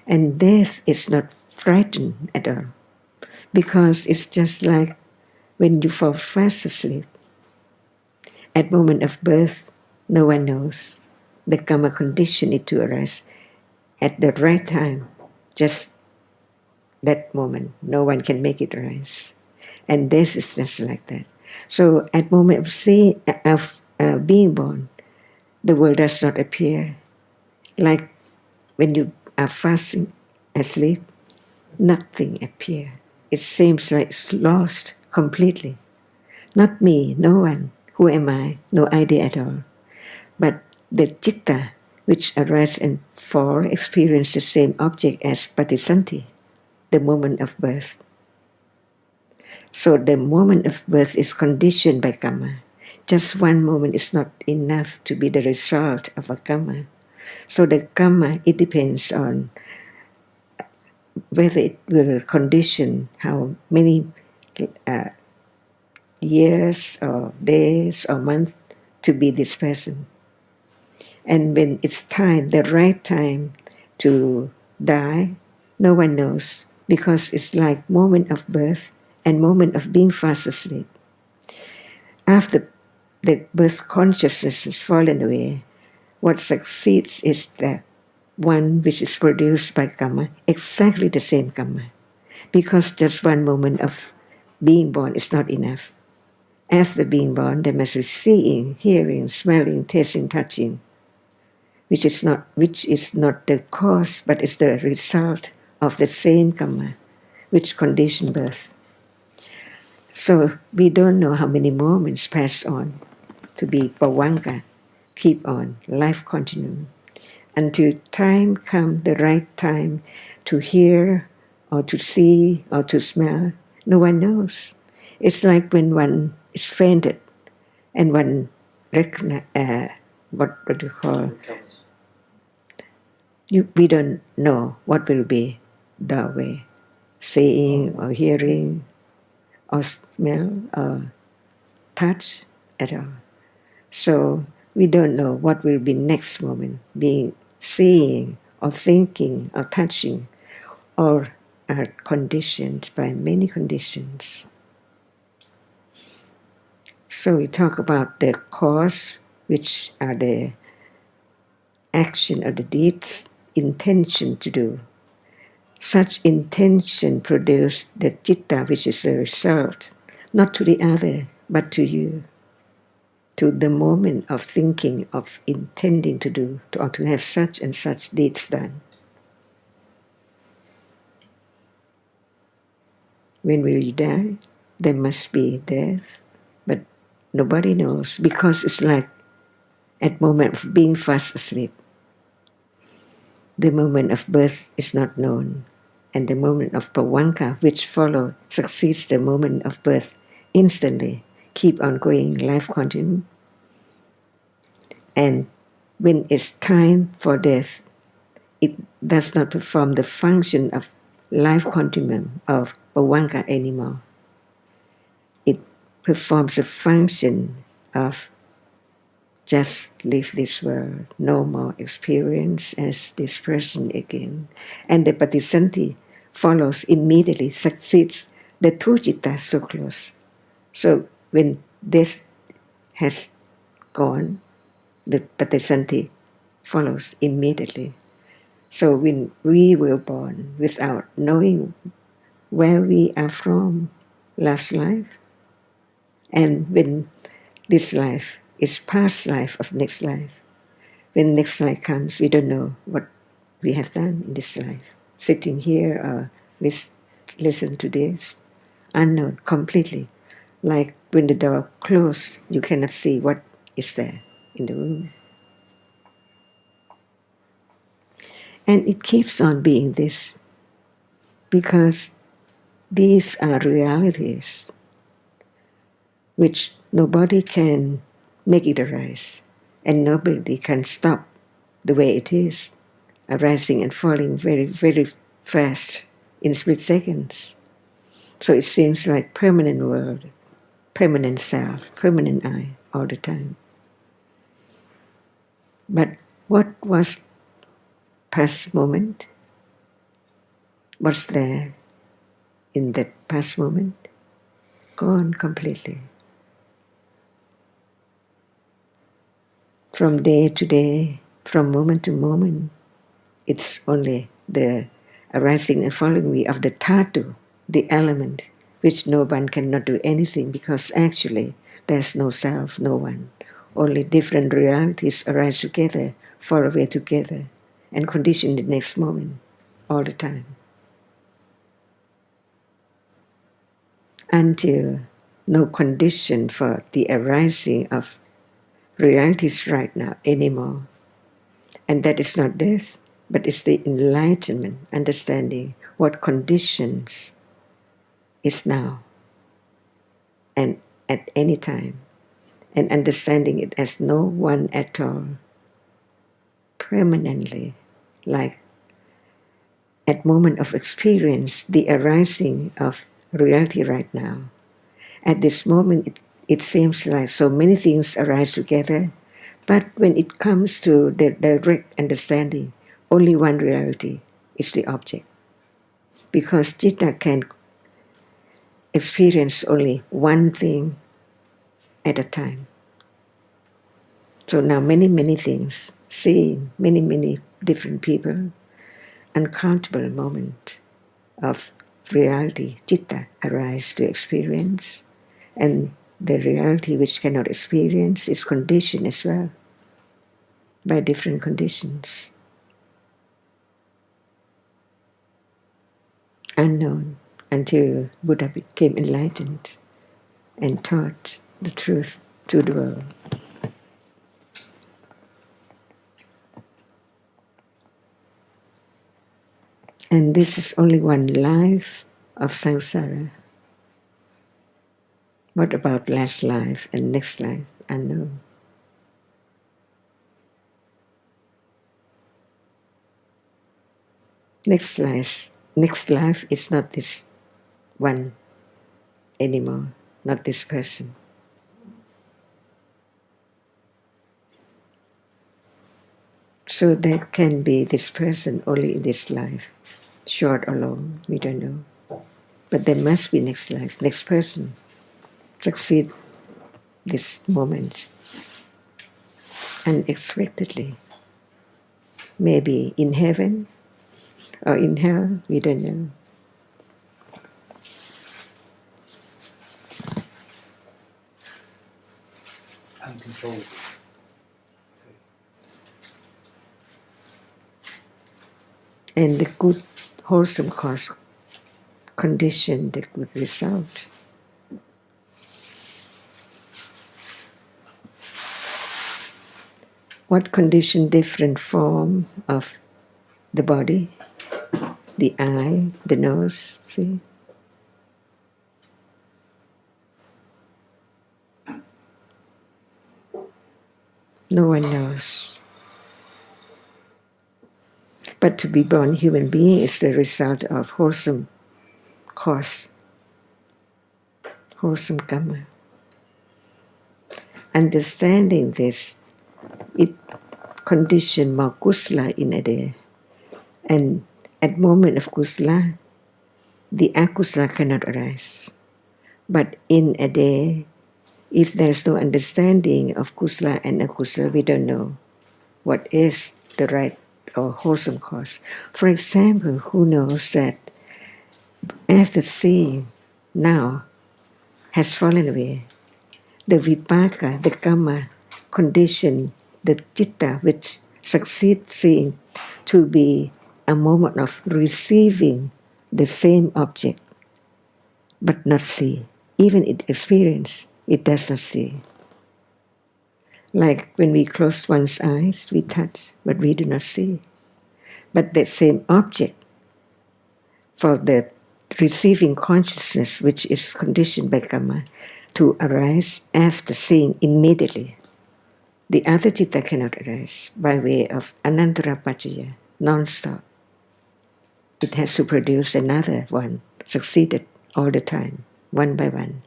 And death is not frightened at all. Because it's just like when you fall fast asleep. At moment of birth, no one knows. The karma condition it to arise at the right time. Just that moment, no one can make it arise. And death is just like that. So at moment of being born, the world does not appear. Like when you are fasting asleep, nothing appears. It seems like it's lost completely. Not me, no one. Who am I? No idea at all. But the citta, which arise and fall, experience the same object as patisanti, the moment of birth. So the moment of birth is conditioned by karma. Just one moment is not enough to be the result of a karma. So the karma, it depends on whether it will condition how many years or days or months to be this person. And when it's time, the right time to die, no one knows, because it's like moment of birth and moment of being fast asleep. After the birth consciousness has fallen away, what succeeds is the one which is produced by karma, exactly the same karma, because just one moment of being born is not enough. After being born, there must be seeing, hearing, smelling, tasting, touching, which is not the cause, but is the result of the same karma, which conditioned birth. So we don't know how many moments pass on to be pavanka, keep on, life continuum, until time comes, the right time to hear or to see or to smell. No one knows. It's like when one is fainted and one what do you call? We don't know what will be the way, seeing or hearing or smell or touch at all. So we don't know what will be next moment, being seeing or thinking or touching, or are conditioned by many conditions. So we talk about the cause, which are the action or the deeds, intention to do. Such intention produce the citta, which is the result, not to the other, but to you, to the moment of thinking, of intending to do, or to have such and such deeds done. When will you die? There must be death, but nobody knows, because it's like at moment of being fast asleep. The moment of birth is not known, and the moment of pavanka, which follow, succeeds the moment of birth instantly, keep on going, life continuum. And when it's time for death, it does not perform the function of life continuum of pavanka anymore. It performs the function of just leave this world, no more experience as this person again. And the patisanti follows immediately, succeeds the two citta so close. So when death has gone, the patisanti follows immediately. So when we were born without knowing where we are from last life, and when this life is past life of next life, when next life comes, we don't know what we have done in this life. Sitting here or listen to this, unknown completely. Like when the door closed, you cannot see what is there in the room. And it keeps on being this, because these are realities which nobody can make it arise, and nobody can stop the way it is, arising and falling very, very fast in split seconds. So it seems like permanent world, permanent self, permanent I all the time. But what was past moment? What's there in that past moment? Gone completely. From day to day, from moment to moment, it's only the arising and falling away of the dhatu, the element, which no one cannot do anything, because actually there's no self, no one. Only different realities arise together, fall away together. and condition the next moment all the time. Until no condition for the arising of realities right now anymore. And that is not death, but it's the enlightenment, understanding what conditions is now and at any time, and understanding it as no one at all, permanently, like at moment of experience, the arising of reality right now. At this moment, it seems like so many things arise together, but when it comes to the direct understanding, only one reality is the object. Because Citta can experience only one thing at a time. So now many things, seeing many different people, uncountable moments of reality, Citta, arise to experience, and the reality which cannot experience is conditioned as well by different conditions. Unknown until Buddha became enlightened and taught the truth to the world. And this is only one life of samsara. What about last life and next life? Unknown. Next life is not this one anymore, not this person. So there can be this person only in this life, short or long, we don't know. But there must be next life, next person, succeed this moment unexpectedly. Maybe in heaven or in hell, we don't know. Uncontrollable. And the good, wholesome cause condition the good result. What condition different form of the body, the eye, the nose, see? No one knows. But to be born human being is the result of wholesome cause, wholesome karma. Understanding this, it conditioned more kusala in a day. And at moment of kusala, the akusala cannot arise. But in a day, if there's no understanding of kusala and akusala, we don't know what is the right or wholesome cause. For example, who knows that after seeing now has fallen away, the vipaka, the karma, condition, the citta which succeeds seeing to be a moment of receiving the same object, but not see. Even it experience, it does not see. Like when we close one's eyes, we touch, but we do not see. But that same object for the receiving consciousness, which is conditioned by karma, to arise after seeing immediately. The other citta cannot arise by way of anantara paccaya, non-stop. It has to produce another one, succeeded all the time, one by one.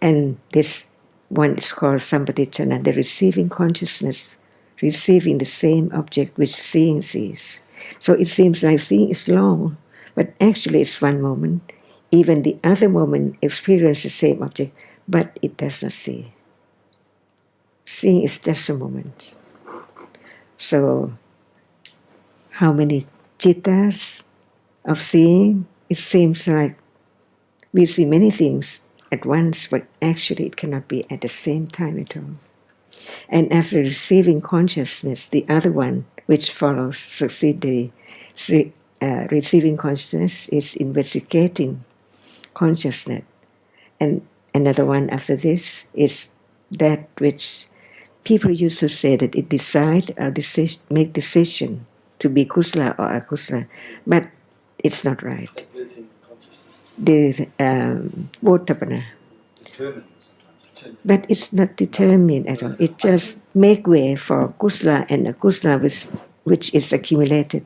And this one is called sampatichana, the receiving consciousness, receiving the same object which seeing sees. So it seems like seeing is long, but actually it's one moment. Even the other moment experiences the same object, but it does not see. Seeing is just a moment. So how many cittas of seeing? It seems like we see many things at once, but actually it cannot be at the same time at all. And after receiving consciousness, the other one which follows succeed the receiving consciousness is investigating consciousness, and another one after this is that which people used to say that it decide or make decision to be kusala or akusala, but it's not right. The Bodhapana, but it's not determined at all. It just make way for kusala and akusala, which is accumulated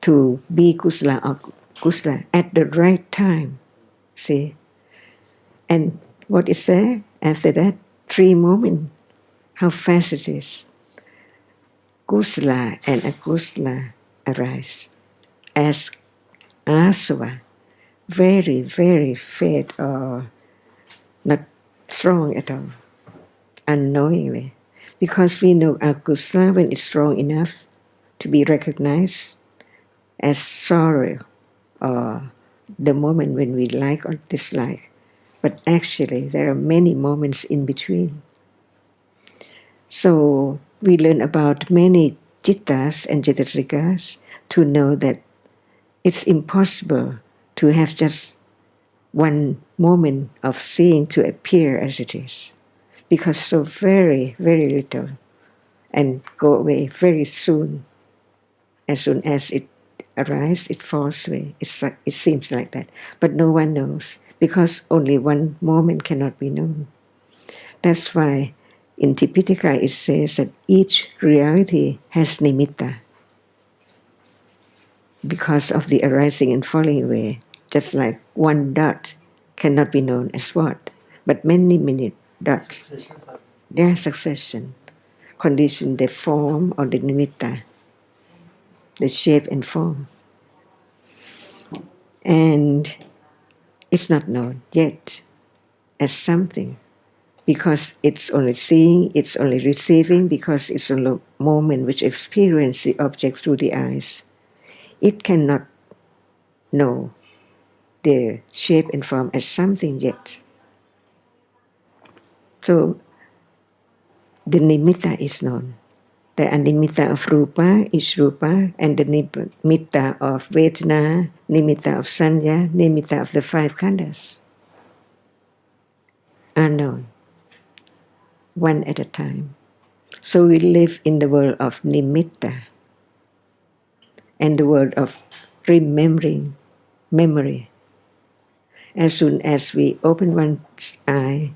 to be kusala or kusala at the right time. See, and what is there after that? 3 moments. How fast it is. Kusala and akusala arise as asava, very, very faint or not strong at all, unknowingly. Because we know akusala, when it's strong enough to be recognized as sorrow or the moment when we like or dislike. But actually, there are many moments in between. So we learn about many cittas and citasikas to know that it's impossible to have just one moment of seeing to appear as it is, because so very, very little and go away very soon. As soon as it arises, it falls away. It seems like that. But no one knows, because only one moment cannot be known. That's why in Tipitaka it says that each reality has nimitta. Because of the arising and falling away, just like one dot cannot be known as what, but many, many dots. Their succession condition the form or the nimitta, the shape and form. And it's not known yet as something, because it's only seeing, it's only receiving, because it's only a moment which experiences the object through the eyes. It cannot know the shape and form as something yet. So the nimitta is known. The nimitta of rupa is rupa, and the nimitta of vedana, nimitta of sanya, nimitta of the 5 khandhas are known, one at a time. So we live in the world of nimitta and the world of remembering, memory. As soon as we open one's eye,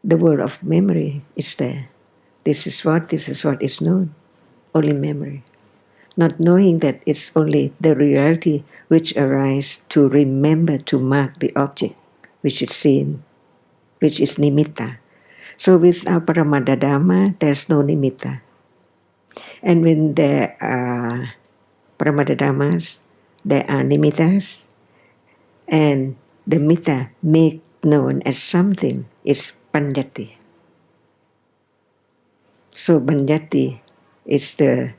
the world of memory is there. This is what is known, only memory. Not knowing that it's only the reality which arises to remember, to mark the object which is seen, which is nimitta. So without Paramada Dhamma, there's no nimitta. And when there are Paramada Dhammas, there are nimittas, and the nimitta made known as something is paññatti. So paññatti is the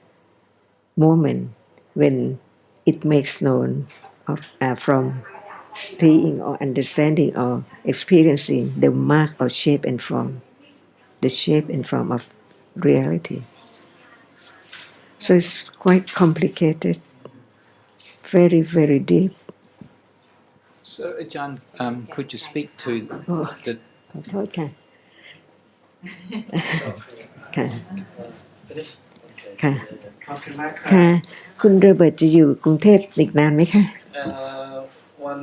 moment when it makes known of, from seeing or understanding or experiencing the mark or shape and form, the shape and form of reality. So it's quite complicated, very, very deep. So, Ajahn, could you speak to the... ขอโทษค่ะ ค่ะ ค่ะ ขอบคุณมากครับ ค่ะ คุณโรเบิร์ตจะอยู่กรุงเทพอีกนานไหมคะ วัน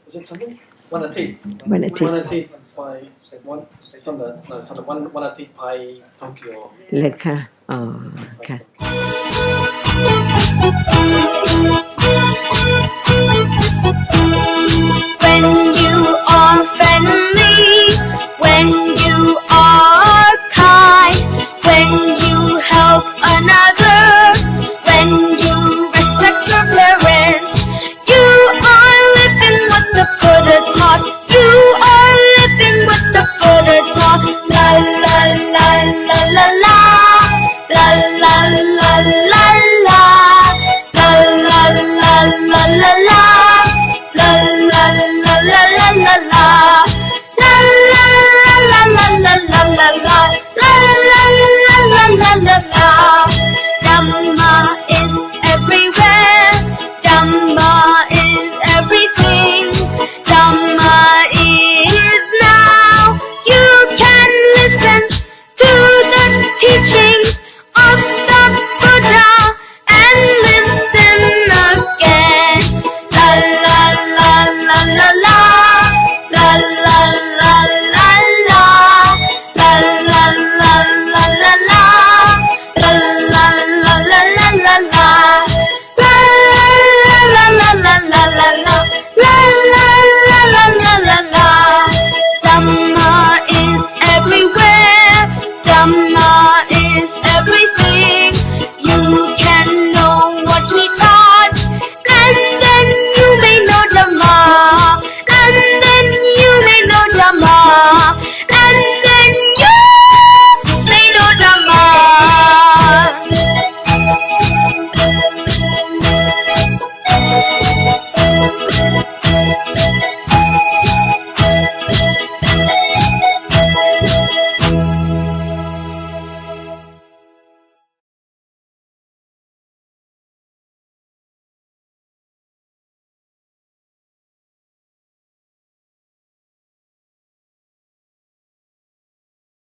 is it something วันอาทิตย์ วันอาทิตย์ วันอาทิตย์ไปวันSunday no Sunday วันอาทิตย์ไปโตเกียว เลยค่ะ อ๋อ ค่ะ When you are friendly, when you are kind, when you help another, when you respect your parents, you are living what the Buddha taught. You are living what the Buddha taught. La la la la la la, la la la la la, la la la la la la, la. Dhamma